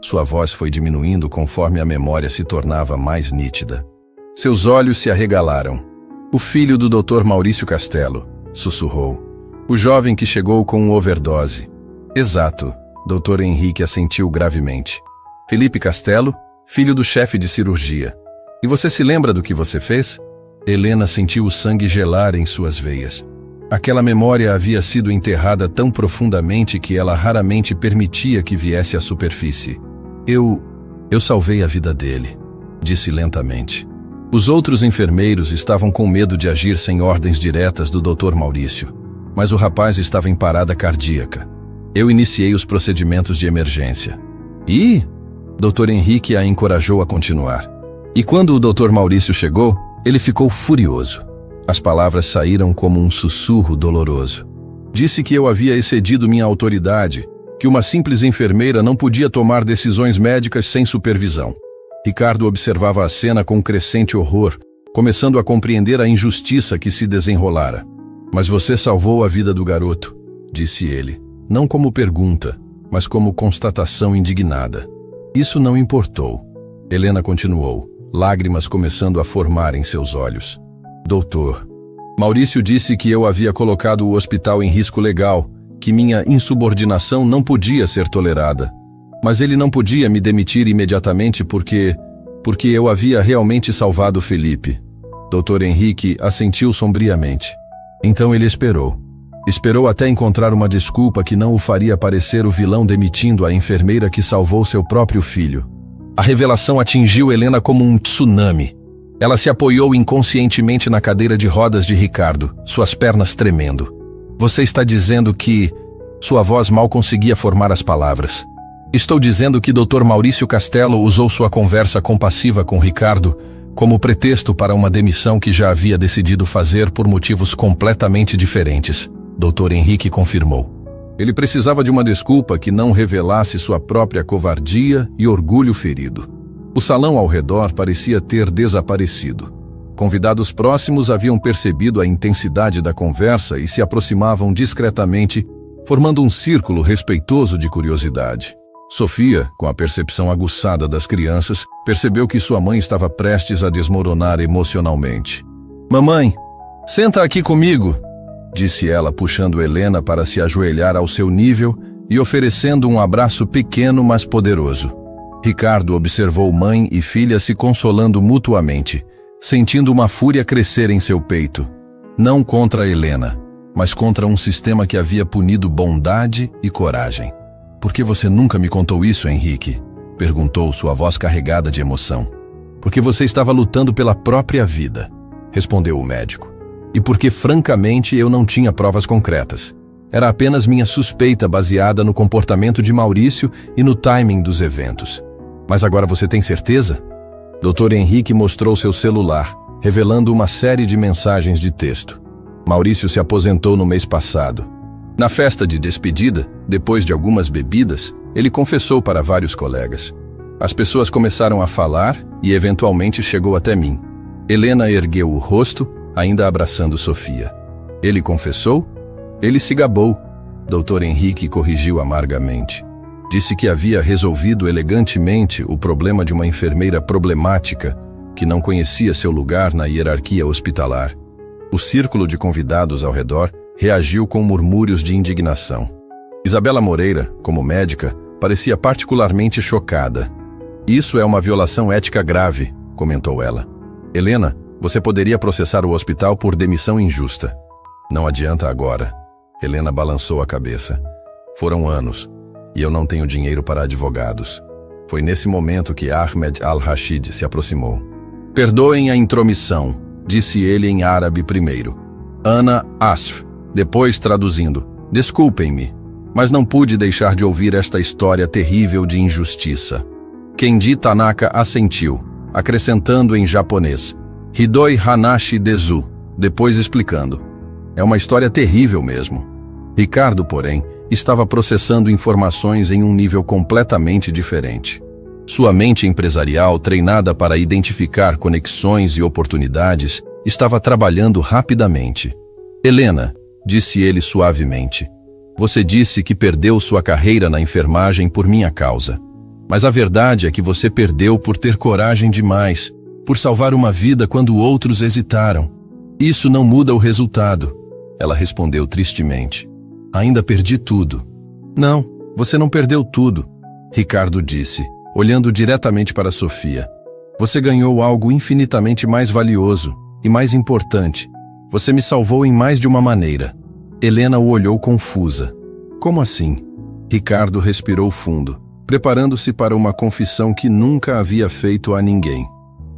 Sua voz foi diminuindo conforme a memória se tornava mais nítida. Seus olhos se arregalaram. O filho do Dr. Maurício Castelo, sussurrou. O jovem que chegou com overdose. Exato, Dr. Henrique assentiu gravemente. Felipe Castelo, filho do chefe de cirurgia. E você se lembra do que você fez? Helena sentiu o sangue gelar em suas veias. Aquela memória havia sido enterrada tão profundamente que ela raramente permitia que viesse à superfície. Eu salvei a vida dele, disse lentamente. Os outros enfermeiros estavam com medo de agir sem ordens diretas do Dr. Maurício, mas o rapaz estava em parada cardíaca. Eu iniciei os procedimentos de emergência. E? Dr. Henrique a encorajou a continuar. E quando o Dr. Maurício chegou, ele ficou furioso. As palavras saíram como um sussurro doloroso. Disse que eu havia excedido minha autoridade, que uma simples enfermeira não podia tomar decisões médicas sem supervisão. Ricardo observava a cena com crescente horror, começando a compreender a injustiça que se desenrolara. Mas você salvou a vida do garoto, disse ele, não como pergunta, mas como constatação indignada. Isso não importou. Helena continuou, lágrimas começando a formar em seus olhos. Doutor, Maurício disse que eu havia colocado o hospital em risco legal, que minha insubordinação não podia ser tolerada. Mas ele não podia me demitir imediatamente porque eu havia realmente salvado Felipe. Dr. Henrique assentiu sombriamente. Então ele esperou. Esperou até encontrar uma desculpa que não o faria parecer o vilão demitindo a enfermeira que salvou seu próprio filho. A revelação atingiu Helena como um tsunami. Ela se apoiou inconscientemente na cadeira de rodas de Ricardo, suas pernas tremendo. Você está dizendo que... Sua voz mal conseguia formar as palavras. Estou dizendo que Dr. Maurício Castelo usou sua conversa compassiva com Ricardo como pretexto para uma demissão que já havia decidido fazer por motivos completamente diferentes. Dr. Henrique confirmou. Ele precisava de uma desculpa que não revelasse sua própria covardia e orgulho ferido. O salão ao redor parecia ter desaparecido. Convidados próximos haviam percebido a intensidade da conversa e se aproximavam discretamente, formando um círculo respeitoso de curiosidade. Sofia, com a percepção aguçada das crianças, percebeu que sua mãe estava prestes a desmoronar emocionalmente. Mamãe, senta aqui comigo, disse ela, puxando Helena para se ajoelhar ao seu nível e oferecendo um abraço pequeno, mas poderoso. Ricardo observou mãe e filha se consolando mutuamente, sentindo uma fúria crescer em seu peito. Não contra Helena, mas contra um sistema que havia punido bondade e coragem. Por que você nunca me contou isso, Henrique? Perguntou, sua voz carregada de emoção. Porque você estava lutando pela própria vida, respondeu o médico. E porque, francamente, eu não tinha provas concretas. Era apenas minha suspeita baseada no comportamento de Maurício e no timing dos eventos. Mas agora você tem certeza? Dr. Henrique mostrou seu celular, revelando uma série de mensagens de texto. Maurício se aposentou no mês passado. Na festa de despedida, depois de algumas bebidas, ele confessou para vários colegas. As pessoas começaram a falar e eventualmente chegou até mim. Helena ergueu o rosto, ainda abraçando Sofia. Ele confessou? Ele se gabou. Dr. Henrique corrigiu amargamente. Disse que havia resolvido elegantemente o problema de uma enfermeira problemática que não conhecia seu lugar na hierarquia hospitalar. O círculo de convidados ao redor reagiu com murmúrios de indignação. Isabela Moreira, como médica, parecia particularmente chocada. Isso é uma violação ética grave, comentou ela. Helena, você poderia processar o hospital por demissão injusta. Não adianta agora. Helena balançou a cabeça. Foram anos, e eu não tenho dinheiro para advogados. Foi nesse momento que Ahmed Al-Rashid se aproximou. Perdoem a intromissão, disse ele em árabe primeiro. Ana Asf, depois traduzindo. Desculpem-me, mas não pude deixar de ouvir esta história terrível de injustiça. Kendi Tanaka assentiu, acrescentando em japonês. Hidoi Hanashi Dezu, depois explicando. É uma história terrível mesmo. Ricardo, porém, estava processando informações em um nível completamente diferente. Sua mente empresarial, treinada para identificar conexões e oportunidades, estava trabalhando rapidamente. Helena, disse ele suavemente, você disse que perdeu sua carreira na enfermagem por minha causa. Mas a verdade é que você perdeu por ter coragem demais, por salvar uma vida quando outros hesitaram. Isso não muda o resultado. Ela respondeu tristemente. Ainda perdi tudo. Não, você não perdeu tudo, Ricardo disse, olhando diretamente para Sofia. Você ganhou algo infinitamente mais valioso e mais importante. Você me salvou em mais de uma maneira. Helena o olhou confusa. Como assim? Ricardo respirou fundo, preparando-se para uma confissão que nunca havia feito a ninguém.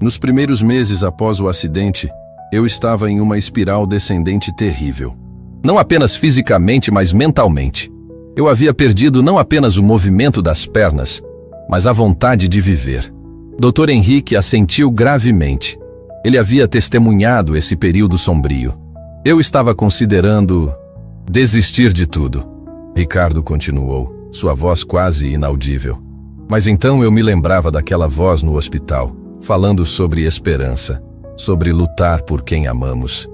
Nos primeiros meses após o acidente, eu estava em uma espiral descendente terrível. Não apenas fisicamente, mas mentalmente. Eu havia perdido não apenas o movimento das pernas, mas a vontade de viver. Dr. Henrique assentiu gravemente. Ele havia testemunhado esse período sombrio. Eu estava considerando desistir de tudo. Ricardo continuou, sua voz quase inaudível. Mas então eu me lembrava daquela voz no hospital, falando sobre esperança, sobre lutar por quem amamos.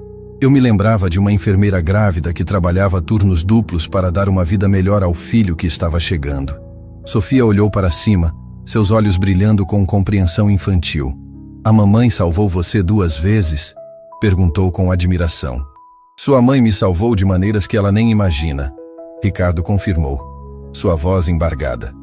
Eu me lembrava de uma enfermeira grávida que trabalhava turnos duplos para dar uma vida melhor ao filho que estava chegando. Sofia olhou para cima, seus olhos brilhando com compreensão infantil. A mamãe salvou você 2 vezes? Perguntou com admiração. Sua mãe me salvou de maneiras que ela nem imagina. Ricardo confirmou, sua voz embargada.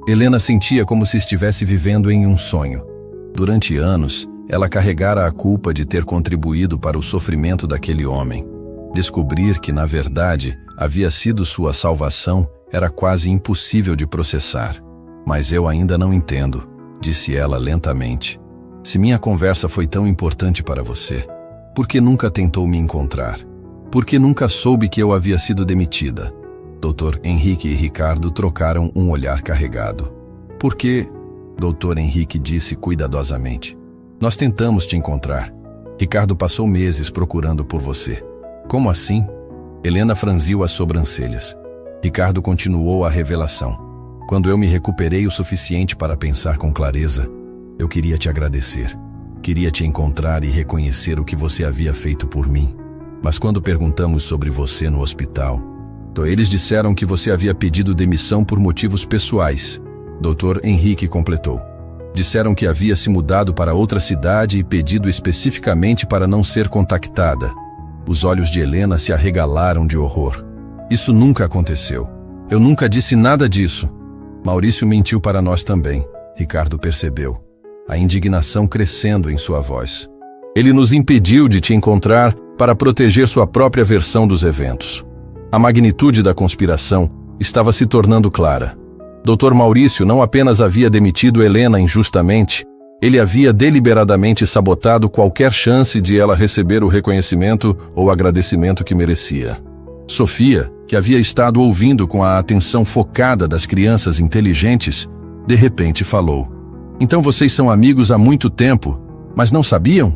Helena sentia como se estivesse vivendo em um sonho. Durante anos, ela carregara a culpa de ter contribuído para o sofrimento daquele homem. Descobrir que, na verdade, havia sido sua salvação era quase impossível de processar. Mas eu ainda não entendo, disse ela lentamente. Se minha conversa foi tão importante para você, por que nunca tentou me encontrar? Por que nunca soube que eu havia sido demitida? Dr. Henrique e Ricardo trocaram um olhar carregado. Por que? Dr. Henrique disse cuidadosamente. Nós tentamos te encontrar. Ricardo passou meses procurando por você. Como assim? Helena franziu as sobrancelhas. Ricardo continuou a revelação. Quando eu me recuperei o suficiente para pensar com clareza, eu queria te agradecer. Queria te encontrar e reconhecer o que você havia feito por mim. Mas quando perguntamos sobre você no hospital, eles disseram que você havia pedido demissão por motivos pessoais. Dr. Henrique completou. Disseram que havia se mudado para outra cidade e pedido especificamente para não ser contactada. Os olhos de Helena se arregalaram de horror. Isso nunca aconteceu. Eu nunca disse nada disso. Maurício mentiu para nós também, Ricardo percebeu, a indignação crescendo em sua voz. Ele nos impediu de te encontrar para proteger sua própria versão dos eventos. A magnitude da conspiração estava se tornando clara. Dr. Maurício não apenas havia demitido Helena injustamente, ele havia deliberadamente sabotado qualquer chance de ela receber o reconhecimento ou agradecimento que merecia. Sofia, que havia estado ouvindo com a atenção focada das crianças inteligentes, de repente falou. Então vocês são amigos há muito tempo, mas não sabiam?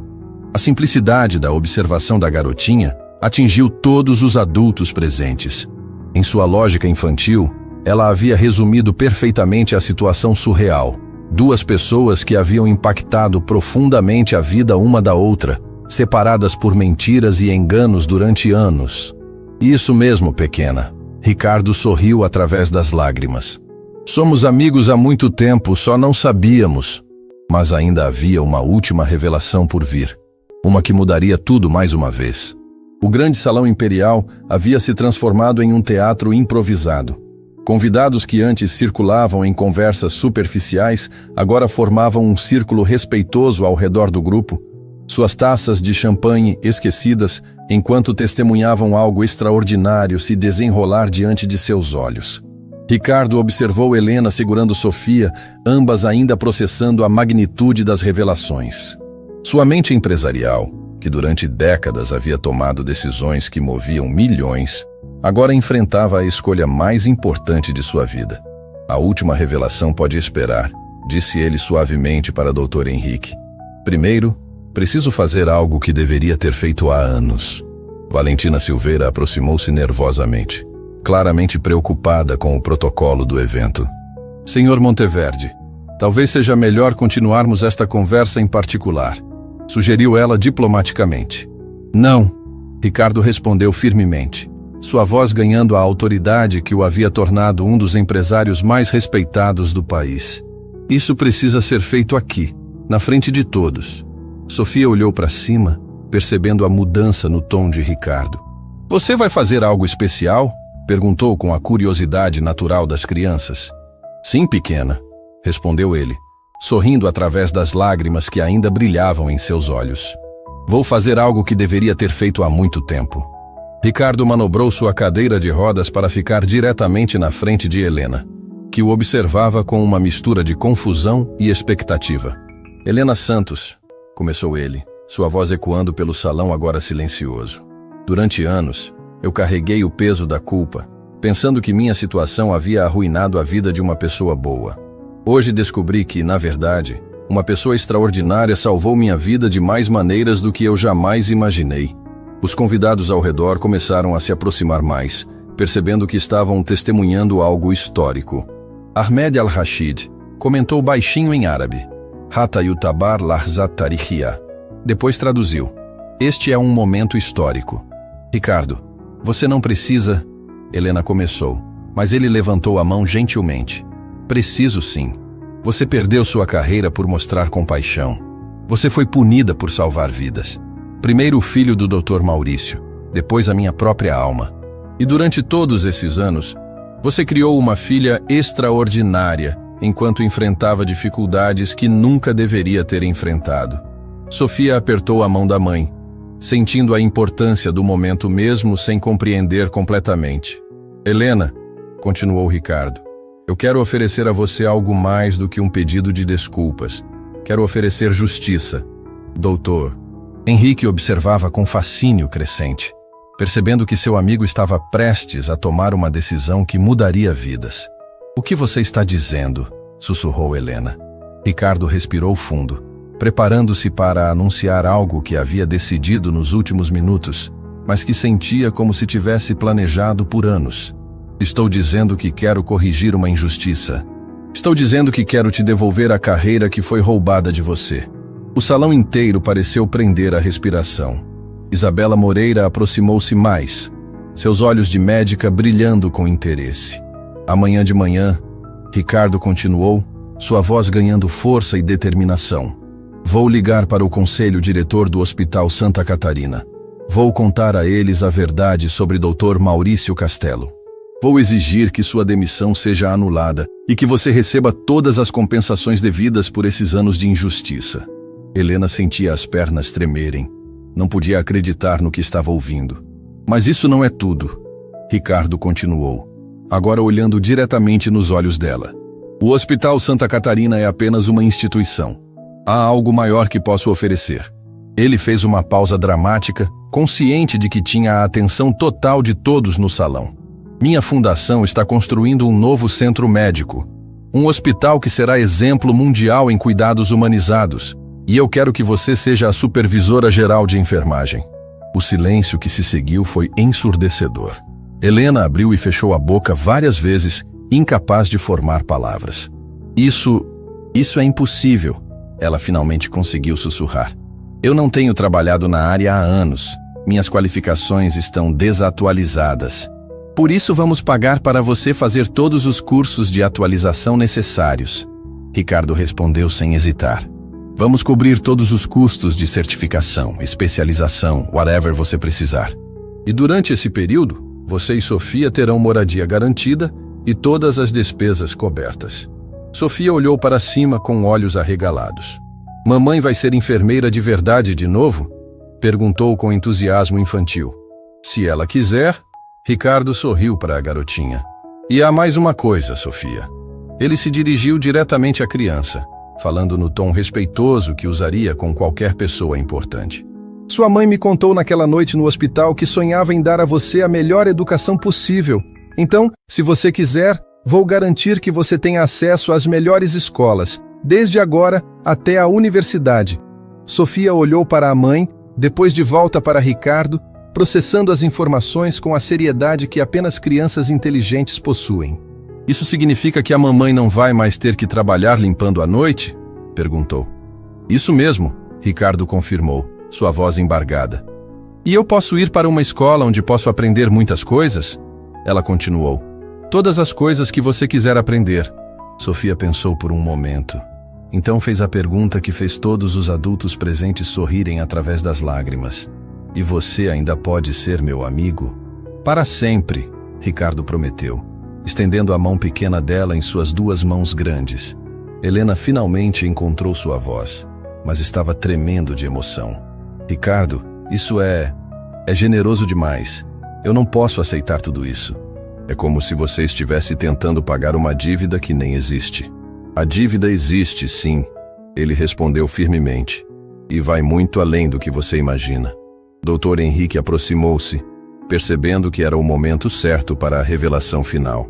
A simplicidade da observação da garotinha atingiu todos os adultos presentes. Em sua lógica infantil, ela havia resumido perfeitamente a situação surreal. 2 pessoas que haviam impactado profundamente a vida uma da outra, separadas por mentiras e enganos durante anos. Isso mesmo, pequena. Ricardo sorriu através das lágrimas. Somos amigos há muito tempo, só não sabíamos. Mas ainda havia uma última revelação por vir. Uma que mudaria tudo mais uma vez. O grande salão imperial havia se transformado em um teatro improvisado. Convidados que antes circulavam em conversas superficiais, agora formavam um círculo respeitoso ao redor do grupo, suas taças de champanhe esquecidas, enquanto testemunhavam algo extraordinário se desenrolar diante de seus olhos. Ricardo observou Helena segurando Sofia, ambas ainda processando a magnitude das revelações. Sua mente empresarial, que durante décadas havia tomado decisões que moviam milhões, agora enfrentava a escolha mais importante de sua vida. A última revelação pode esperar, disse ele suavemente para Dr. Henrique. Primeiro, preciso fazer algo que deveria ter feito há anos. Valentina Silveira aproximou-se nervosamente, claramente preocupada com o protocolo do evento. Senhor Monteverde, talvez seja melhor continuarmos esta conversa em particular, sugeriu ela diplomaticamente. Não, Ricardo respondeu firmemente, sua voz ganhando a autoridade que o havia tornado um dos empresários mais respeitados do país. Isso precisa ser feito aqui, na frente de todos. Sofia olhou para cima, percebendo a mudança no tom de Ricardo. Você vai fazer algo especial? Perguntou com a curiosidade natural das crianças. Sim, pequena, respondeu ele, sorrindo através das lágrimas que ainda brilhavam em seus olhos. Vou fazer algo que deveria ter feito há muito tempo. Ricardo manobrou sua cadeira de rodas para ficar diretamente na frente de Helena, que o observava com uma mistura de confusão e expectativa. Helena Santos, começou ele, sua voz ecoando pelo salão agora silencioso. Durante anos, eu carreguei o peso da culpa, pensando que minha situação havia arruinado a vida de uma pessoa boa. Hoje descobri que, na verdade, uma pessoa extraordinária salvou minha vida de mais maneiras do que eu jamais imaginei. Os convidados ao redor começaram a se aproximar mais, percebendo que estavam testemunhando algo histórico. Ahmed al-Rashid comentou baixinho em árabe. Hata yutabar lahzat tarikhia. Depois traduziu. Este é um momento histórico. Ricardo, você não precisa... Helena começou, mas ele levantou a mão gentilmente. Preciso sim. Você perdeu sua carreira por mostrar compaixão. Você foi punida por salvar vidas. Primeiro o filho do Dr. Maurício, depois a minha própria alma. E durante todos esses anos, você criou uma filha extraordinária, enquanto enfrentava dificuldades que nunca deveria ter enfrentado. Sofia apertou a mão da mãe, sentindo a importância do momento mesmo sem compreender completamente. Helena, continuou Ricardo, eu quero oferecer a você algo mais do que um pedido de desculpas. Quero oferecer justiça. Doutor. Henrique observava com fascínio crescente, percebendo que seu amigo estava prestes a tomar uma decisão que mudaria vidas. O que você está dizendo? Sussurrou Helena. Ricardo respirou fundo, preparando-se para anunciar algo que havia decidido nos últimos minutos, mas que sentia como se tivesse planejado por anos. Estou dizendo que quero corrigir uma injustiça. Estou dizendo que quero te devolver a carreira que foi roubada de você. O salão inteiro pareceu prender a respiração. Isabela Moreira aproximou-se mais, seus olhos de médica brilhando com interesse. Amanhã de manhã, Ricardo continuou, sua voz ganhando força e determinação. Vou ligar para o conselho diretor do Hospital Santa Catarina. Vou contar a eles a verdade sobre Dr. Maurício Castelo. Vou exigir que sua demissão seja anulada e que você receba todas as compensações devidas por esses anos de injustiça. Helena sentia as pernas tremerem. Não podia acreditar no que estava ouvindo. Mas isso não é tudo. Ricardo continuou, agora olhando diretamente nos olhos dela. O Hospital Santa Catarina é apenas uma instituição. Há algo maior que posso oferecer. Ele fez uma pausa dramática, consciente de que tinha a atenção total de todos no salão. Minha fundação está construindo um novo centro médico. Um hospital que será exemplo mundial em cuidados humanizados. E eu quero que você seja a supervisora geral de enfermagem. O silêncio que se seguiu foi ensurdecedor. Helena abriu e fechou a boca várias vezes, incapaz de formar palavras. Isso é impossível, ela finalmente conseguiu sussurrar. Eu não tenho trabalhado na área há anos. Minhas qualificações estão desatualizadas. Por isso vamos pagar para você fazer todos os cursos de atualização necessários. Ricardo respondeu sem hesitar. Vamos cobrir todos os custos de certificação, especialização, whatever você precisar. E durante esse período, você e Sofia terão moradia garantida e todas as despesas cobertas. Sofia olhou para cima com olhos arregalados. Mamãe vai ser enfermeira de verdade de novo? Perguntou com entusiasmo infantil. Se ela quiser, Ricardo sorriu para a garotinha. E há mais uma coisa, Sofia. Ele se dirigiu diretamente à criança, falando no tom respeitoso que usaria com qualquer pessoa importante. Sua mãe me contou naquela noite no hospital que sonhava em dar a você a melhor educação possível. Então, se você quiser, vou garantir que você tenha acesso às melhores escolas, desde agora até a universidade. Sofia olhou para a mãe, depois de volta para Ricardo, processando as informações com a seriedade que apenas crianças inteligentes possuem. Isso significa que a mamãe não vai mais ter que trabalhar limpando à noite? Perguntou. Isso mesmo, Ricardo confirmou, sua voz embargada. E eu posso ir para uma escola onde posso aprender muitas coisas? Ela continuou. Todas as coisas que você quiser aprender. Sofia pensou por um momento. Então fez a pergunta que fez todos os adultos presentes sorrirem através das lágrimas. E você ainda pode ser meu amigo? Para sempre, Ricardo prometeu, estendendo a mão pequena dela em suas duas mãos grandes. Helena finalmente encontrou sua voz, mas estava tremendo de emoção. Ricardo, isso é generoso demais. Eu não posso aceitar tudo isso. É como se você estivesse tentando pagar uma dívida que nem existe. A dívida existe, sim, ele respondeu firmemente. E vai muito além do que você imagina. Dr. Henrique aproximou-se, percebendo que era o momento certo para a revelação final.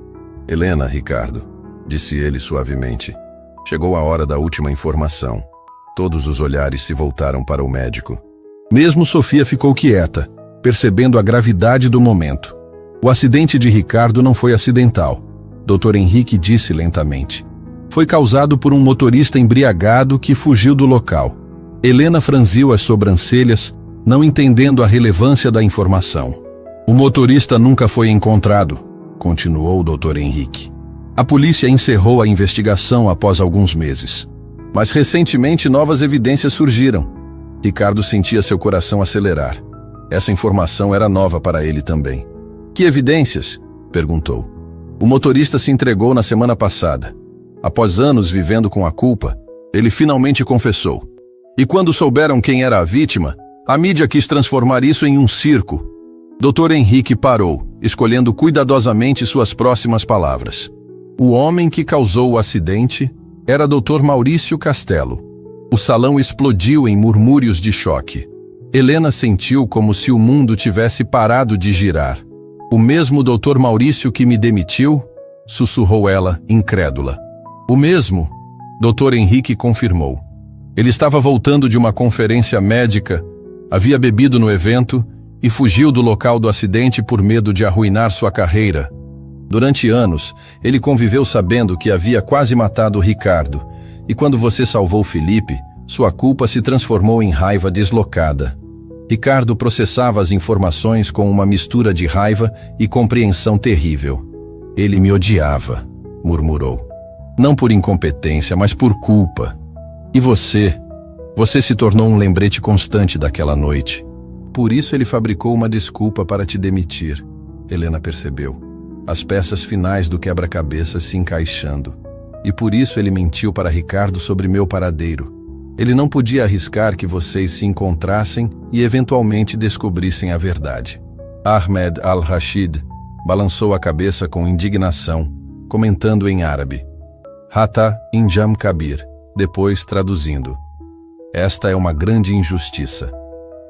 Helena, Ricardo, disse ele suavemente. Chegou a hora da última informação. Todos os olhares se voltaram para o médico. Mesmo Sofia ficou quieta, percebendo a gravidade do momento. O acidente de Ricardo não foi acidental, Dr. Henrique disse lentamente. Foi causado por um motorista embriagado que fugiu do local. Helena franziu as sobrancelhas, não entendendo a relevância da informação. O motorista nunca foi encontrado, continuou o Dr. Henrique. A polícia encerrou a investigação após alguns meses. Mas recentemente novas evidências surgiram. Ricardo sentia seu coração acelerar. Essa informação era nova para ele também. Que evidências? Perguntou. O motorista se entregou na semana passada. Após anos vivendo com a culpa, ele finalmente confessou. E quando souberam quem era a vítima, a mídia quis transformar isso em um circo. Dr. Henrique parou, escolhendo cuidadosamente suas próximas palavras. O homem que causou o acidente era Dr. Maurício Castelo. O salão explodiu em murmúrios de choque. Helena sentiu como se o mundo tivesse parado de girar. O mesmo Dr. Maurício que me demitiu? Sussurrou ela, incrédula. O mesmo? Dr. Henrique confirmou. Ele estava voltando de uma conferência médica, havia bebido no evento e fugiu do local do acidente por medo de arruinar sua carreira. Durante anos, ele conviveu sabendo que havia quase matado Ricardo, e quando você salvou Felipe, sua culpa se transformou em raiva deslocada. Ricardo processava as informações com uma mistura de raiva e compreensão terrível. Ele me odiava, murmurou. Não por incompetência, mas por culpa. E você? Você se tornou um lembrete constante daquela noite. Por isso ele fabricou uma desculpa para te demitir. Helena percebeu. As peças finais do quebra-cabeça se encaixando. E por isso ele mentiu para Ricardo sobre meu paradeiro. Ele não podia arriscar que vocês se encontrassem e eventualmente descobrissem a verdade. Ahmed al-Rashid balançou a cabeça com indignação, comentando em árabe. Hata injam kabir, depois traduzindo. Esta é uma grande injustiça.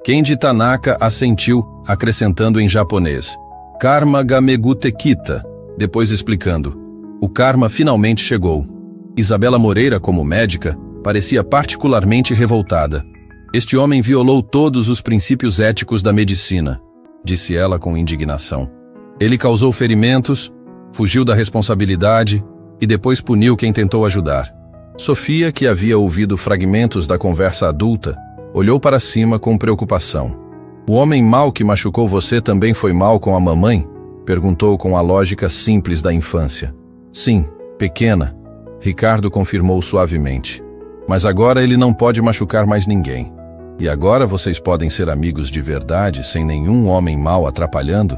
Kenji Tanaka assentiu, acrescentando em japonês. Karma gamegu tekita, depois explicando. O karma finalmente chegou. Isabela Moreira, como médica, parecia particularmente revoltada. Este homem violou todos os princípios éticos da medicina, disse ela com indignação. Ele causou ferimentos, fugiu da responsabilidade e depois puniu quem tentou ajudar. Sofia, que havia ouvido fragmentos da conversa adulta, olhou para cima com preocupação. O homem mau que machucou você também foi mau com a mamãe? Perguntou com a lógica simples da infância. Sim, pequena, Ricardo confirmou suavemente. Mas agora ele não pode machucar mais ninguém. E agora vocês podem ser amigos de verdade, sem nenhum homem mau atrapalhando?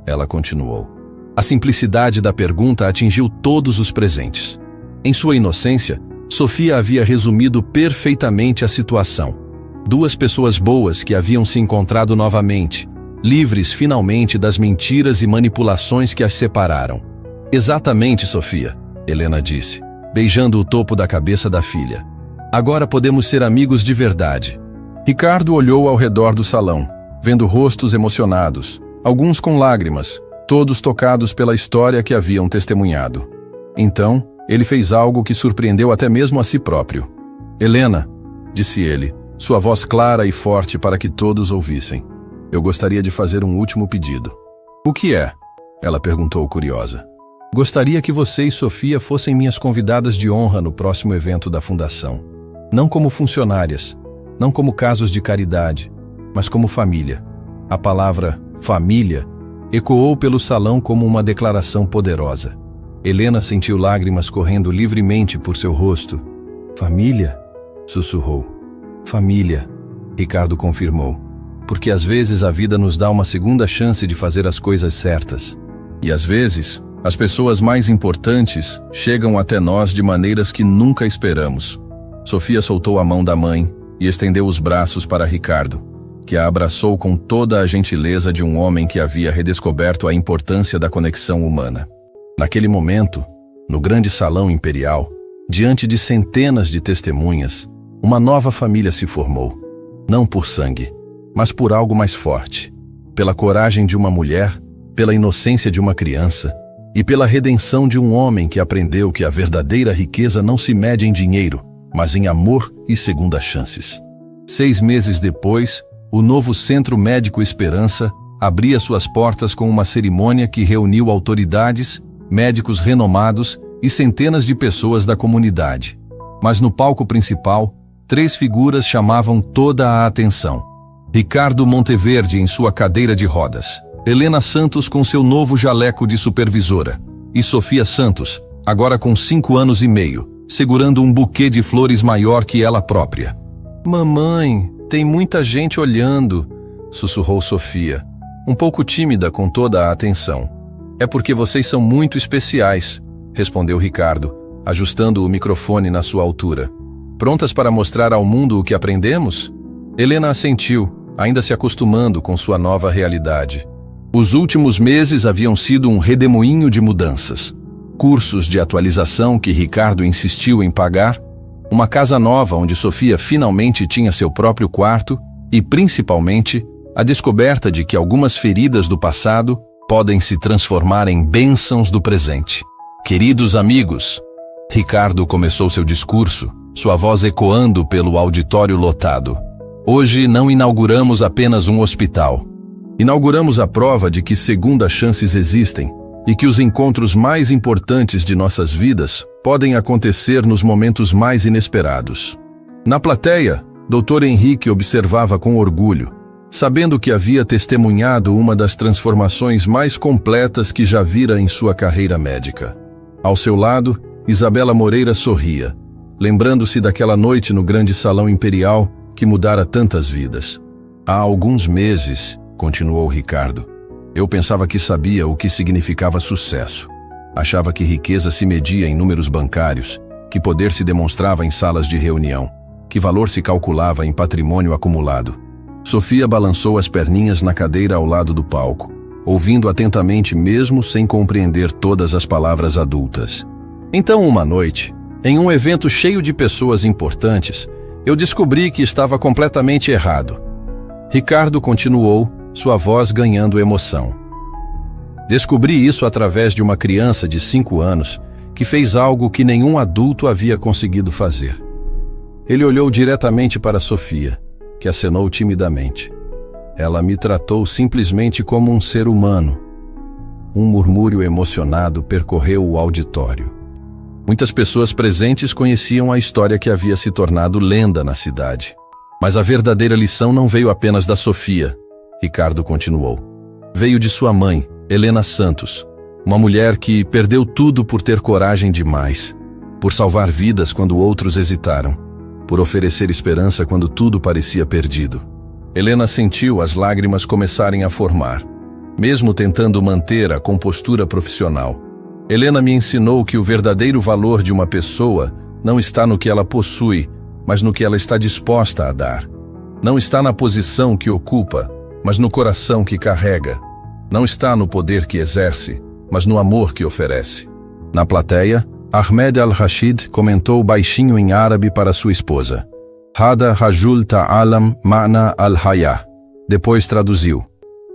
Ela continuou. A simplicidade da pergunta atingiu todos os presentes. Em sua inocência, Sofia havia resumido perfeitamente a situação. Duas pessoas boas que haviam se encontrado novamente, livres finalmente das mentiras e manipulações que as separaram. Exatamente, Sofia, Helena disse, beijando o topo da cabeça da filha. Agora podemos ser amigos de verdade. Ricardo olhou ao redor do salão, vendo rostos emocionados, alguns com lágrimas, todos tocados pela história que haviam testemunhado. Então, ele fez algo que surpreendeu até mesmo a si próprio. Helena, disse ele, sua voz clara e forte para que todos ouvissem. Eu gostaria de fazer um último pedido. O que é? Ela perguntou curiosa. Gostaria que você e Sofia fossem minhas convidadas de honra no próximo evento da Fundação. Não como funcionárias, não como casos de caridade, mas como família. A palavra família ecoou pelo salão como uma declaração poderosa. Helena sentiu lágrimas correndo livremente por seu rosto. Família? Sussurrou. Família, Ricardo confirmou. Porque às vezes a vida nos dá uma segunda chance de fazer as coisas certas. E às vezes, as pessoas mais importantes chegam até nós de maneiras que nunca esperamos. Sofia soltou a mão da mãe e estendeu os braços para Ricardo, que a abraçou com toda a gentileza de um homem que havia redescoberto a importância da conexão humana. Naquele momento, no grande salão imperial, diante de centenas de testemunhas, uma nova família se formou. Não por sangue, mas por algo mais forte. Pela coragem de uma mulher, pela inocência de uma criança e pela redenção de um homem que aprendeu que a verdadeira riqueza não se mede em dinheiro, mas em amor e segundas chances. 6 meses depois, o novo Centro Médico Esperança abria suas portas com uma cerimônia que reuniu autoridades, médicos renomados e centenas de pessoas da comunidade. Mas no palco principal, 3 figuras chamavam toda a atenção. Ricardo Monteverde em sua cadeira de rodas, Helena Santos com seu novo jaleco de supervisora e Sofia Santos, agora com 5 anos e meio, segurando um buquê de flores maior que ela própria. Mamãe, tem muita gente olhando, sussurrou Sofia, um pouco tímida com toda a atenção. É porque vocês são muito especiais, respondeu Ricardo, ajustando o microfone na sua altura. Prontas para mostrar ao mundo o que aprendemos? Helena assentiu, ainda se acostumando com sua nova realidade. Os últimos meses haviam sido um redemoinho de mudanças. Cursos de atualização que Ricardo insistiu em pagar, uma casa nova onde Sofia finalmente tinha seu próprio quarto e, principalmente, a descoberta de que algumas feridas do passado podem se transformar em bênçãos do presente. Queridos amigos, Ricardo começou seu discurso, sua voz ecoando pelo auditório lotado. Hoje não inauguramos apenas um hospital. Inauguramos a prova de que segundas chances existem e que os encontros mais importantes de nossas vidas podem acontecer nos momentos mais inesperados. Na plateia, Dr. Henrique observava com orgulho, sabendo que havia testemunhado uma das transformações mais completas que já vira em sua carreira médica. Ao seu lado, Isabela Moreira sorria, lembrando-se daquela noite no grande salão imperial que mudara tantas vidas. Há alguns meses, continuou Ricardo, eu pensava que sabia o que significava sucesso. Achava que riqueza se media em números bancários, que poder se demonstrava em salas de reunião, que valor se calculava em patrimônio acumulado. Sofia balançou as perninhas na cadeira ao lado do palco, ouvindo atentamente mesmo sem compreender todas as palavras adultas. Então, uma noite, em um evento cheio de pessoas importantes, eu descobri que estava completamente errado. Ricardo continuou, sua voz ganhando emoção. Descobri isso através de uma criança de 5 anos que fez algo que nenhum adulto havia conseguido fazer. Ele olhou diretamente para Sofia, que acenou timidamente. Ela me tratou simplesmente como um ser humano. Um murmúrio emocionado percorreu o auditório. Muitas pessoas presentes conheciam a história que havia se tornado lenda na cidade. Mas a verdadeira lição não veio apenas da Sofia. Ricardo continuou. Veio de sua mãe, Helena Santos, uma mulher que perdeu tudo por ter coragem demais, por salvar vidas quando outros hesitaram, por oferecer esperança quando tudo parecia perdido. Helena sentiu as lágrimas começarem a formar, mesmo tentando manter a compostura profissional. Helena me ensinou que o verdadeiro valor de uma pessoa não está no que ela possui, mas no que ela está disposta a dar. Não está na posição que ocupa, mas no coração que carrega. Não está no poder que exerce, mas no amor que oferece. Na plateia, Ahmed al-Rashid comentou baixinho em árabe para sua esposa. Hada Rajul Ta'alam Ma'na al-Hayah. Depois traduziu.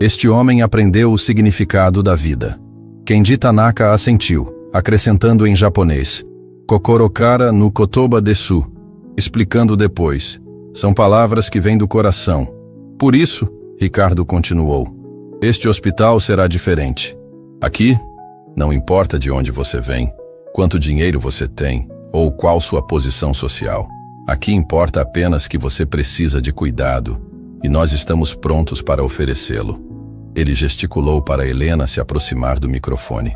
Este homem aprendeu o significado da vida. Kenji Tanaka assentiu, acrescentando em japonês. Kokorokara no Kotoba Desu. Explicando depois. São palavras que vêm do coração. Por isso, Ricardo continuou, este hospital será diferente. Aqui, não importa de onde você vem, quanto dinheiro você tem, ou qual sua posição social. Aqui importa apenas que você precisa de cuidado, e nós estamos prontos para oferecê-lo. Ele gesticulou para Helena se aproximar do microfone.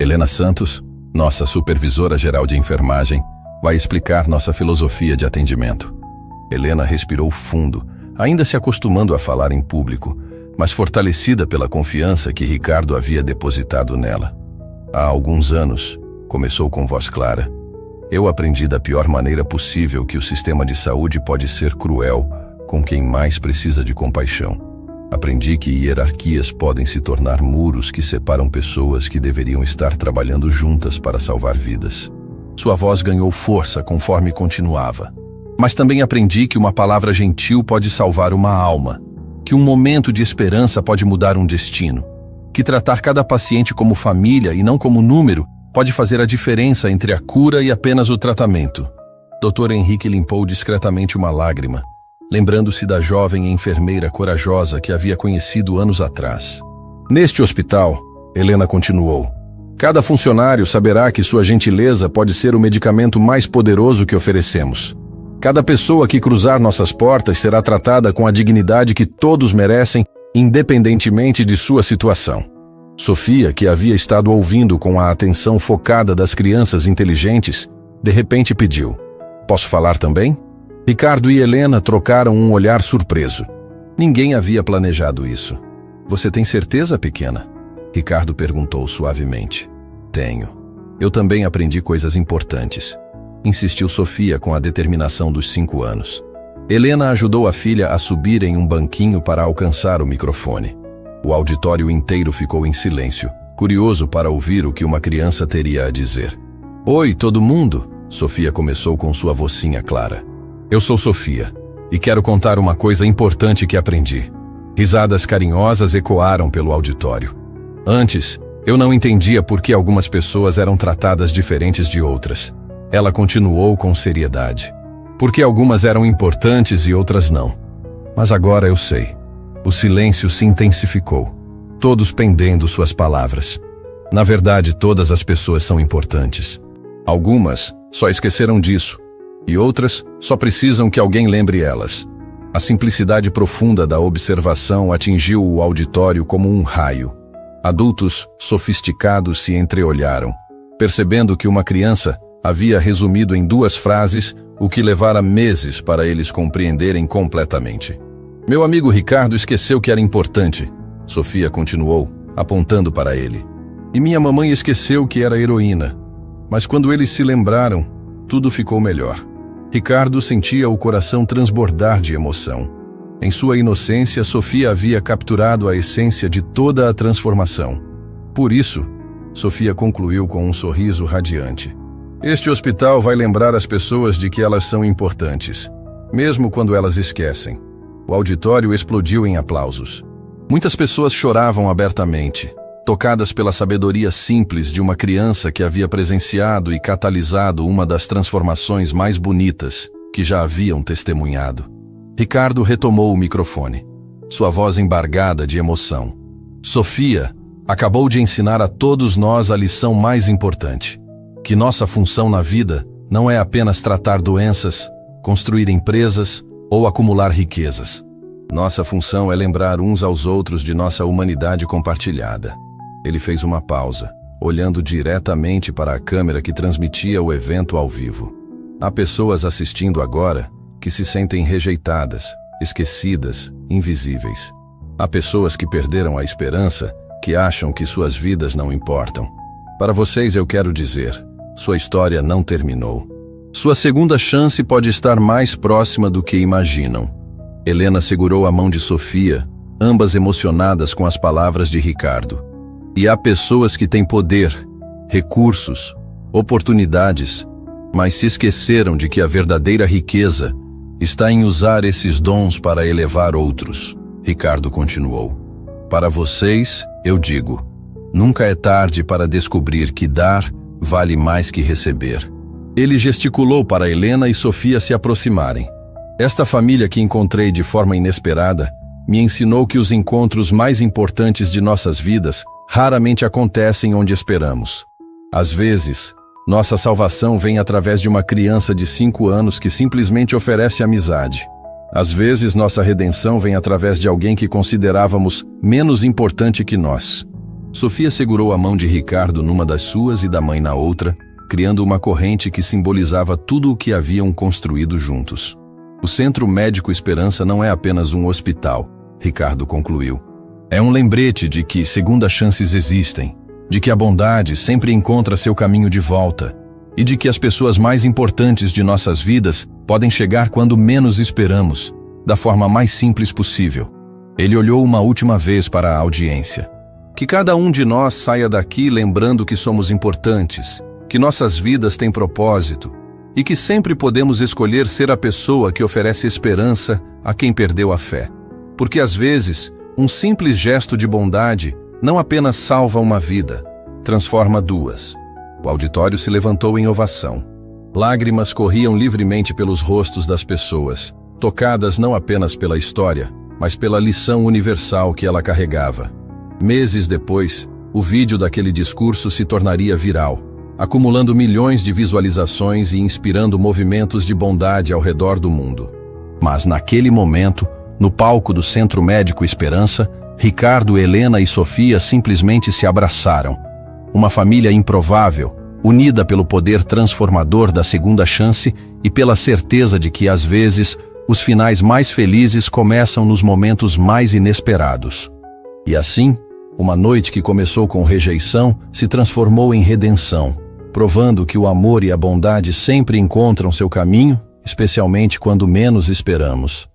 Helena Santos, nossa supervisora geral de enfermagem, vai explicar nossa filosofia de atendimento. Helena respirou fundo, ainda se acostumando a falar em público, mas fortalecida pela confiança que Ricardo havia depositado nela. Há alguns anos, começou com voz clara, eu aprendi da pior maneira possível que o sistema de saúde pode ser cruel com quem mais precisa de compaixão. Aprendi que hierarquias podem se tornar muros que separam pessoas que deveriam estar trabalhando juntas para salvar vidas. Sua voz ganhou força conforme continuava. Mas também aprendi que uma palavra gentil pode salvar uma alma, que um momento de esperança pode mudar um destino, que tratar cada paciente como família e não como número pode fazer a diferença entre a cura e apenas o tratamento. Dr. Henrique limpou discretamente uma lágrima, lembrando-se da jovem enfermeira corajosa que havia conhecido anos atrás. Neste hospital, Helena continuou, cada funcionário saberá que sua gentileza pode ser o medicamento mais poderoso que oferecemos. Cada pessoa que cruzar nossas portas será tratada com a dignidade que todos merecem, independentemente de sua situação. Sofia, que havia estado ouvindo com a atenção focada das crianças inteligentes, de repente pediu, posso falar também? Ricardo e Helena trocaram um olhar surpreso. Ninguém havia planejado isso. Você tem certeza, pequena? Ricardo perguntou suavemente. Tenho. Eu também aprendi coisas importantes. Insistiu Sofia com a determinação dos 5 anos. Helena ajudou a filha a subir em um banquinho para alcançar o microfone. O auditório inteiro ficou em silêncio, curioso para ouvir o que uma criança teria a dizer. Oi, todo mundo! Sofia começou com sua vozinha clara. Eu sou Sofia, e quero contar uma coisa importante que aprendi. Risadas carinhosas ecoaram pelo auditório. Antes, eu não entendia por que algumas pessoas eram tratadas diferentes de outras. Ela continuou com seriedade. Porque algumas eram importantes e outras não. Mas agora eu sei. O silêncio se intensificou, todos pendendo suas palavras. Na verdade, todas as pessoas são importantes. Algumas só esqueceram disso, e outras só precisam que alguém lembre elas. A simplicidade profunda da observação atingiu o auditório como um raio. Adultos sofisticados se entreolharam, percebendo que uma criança havia resumido em 2 frases o que levara meses para eles compreenderem completamente. Meu amigo Ricardo esqueceu que era importante, Sofia continuou, apontando para ele. E minha mamãe esqueceu que era heroína. Mas quando eles se lembraram, tudo ficou melhor. Ricardo sentia o coração transbordar de emoção. Em sua inocência, Sofia havia capturado a essência de toda a transformação. Por isso, Sofia concluiu com um sorriso radiante. Este hospital vai lembrar as pessoas de que elas são importantes, mesmo quando elas esquecem. O auditório explodiu em aplausos. Muitas pessoas choravam abertamente, tocadas pela sabedoria simples de uma criança que havia presenciado e catalisado uma das transformações mais bonitas que já haviam testemunhado. Ricardo retomou o microfone, sua voz embargada de emoção. Sofia acabou de ensinar a todos nós a lição mais importante, que nossa função na vida não é apenas tratar doenças, construir empresas ou acumular riquezas. Nossa função é lembrar uns aos outros de nossa humanidade compartilhada. Ele fez uma pausa, olhando diretamente para a câmera que transmitia o evento ao vivo. Há pessoas assistindo agora que se sentem rejeitadas, esquecidas, invisíveis. Há pessoas que perderam a esperança, que acham que suas vidas não importam. Para vocês eu quero dizer, sua história não terminou. Sua segunda chance pode estar mais próxima do que imaginam. Helena segurou a mão de Sofia, ambas emocionadas com as palavras de Ricardo. E há pessoas que têm poder, recursos, oportunidades, mas se esqueceram de que a verdadeira riqueza está em usar esses dons para elevar outros. Ricardo continuou. Para vocês, eu digo, nunca é tarde para descobrir que dar vale mais que receber. Ele gesticulou para Helena e Sofia se aproximarem. Esta família que encontrei de forma inesperada me ensinou que os encontros mais importantes de nossas vidas raramente acontecem onde esperamos. Às vezes, nossa salvação vem através de uma criança de 5 anos que simplesmente oferece amizade. Às vezes, nossa redenção vem através de alguém que considerávamos menos importante que nós. Sofia segurou a mão de Ricardo numa das suas e da mãe na outra, criando uma corrente que simbolizava tudo o que haviam construído juntos. O Centro Médico Esperança não é apenas um hospital, Ricardo concluiu. É um lembrete de que segundas chances existem, de que a bondade sempre encontra seu caminho de volta e de que as pessoas mais importantes de nossas vidas podem chegar quando menos esperamos, da forma mais simples possível. Ele olhou uma última vez para a audiência. Que cada um de nós saia daqui lembrando que somos importantes, que nossas vidas têm propósito e que sempre podemos escolher ser a pessoa que oferece esperança a quem perdeu a fé. Porque às vezes, um simples gesto de bondade não apenas salva uma vida, transforma 2. O auditório se levantou em ovação. Lágrimas corriam livremente pelos rostos das pessoas, tocadas não apenas pela história, mas pela lição universal que ela carregava. Meses depois, o vídeo daquele discurso se tornaria viral, acumulando milhões de visualizações e inspirando movimentos de bondade ao redor do mundo. Mas naquele momento, no palco do Centro Médico Esperança, Ricardo, Helena e Sofia simplesmente se abraçaram. Uma família improvável, unida pelo poder transformador da segunda chance e pela certeza de que, às vezes, os finais mais felizes começam nos momentos mais inesperados. E assim, uma noite que começou com rejeição se transformou em redenção, provando que o amor e a bondade sempre encontram seu caminho, especialmente quando menos esperamos.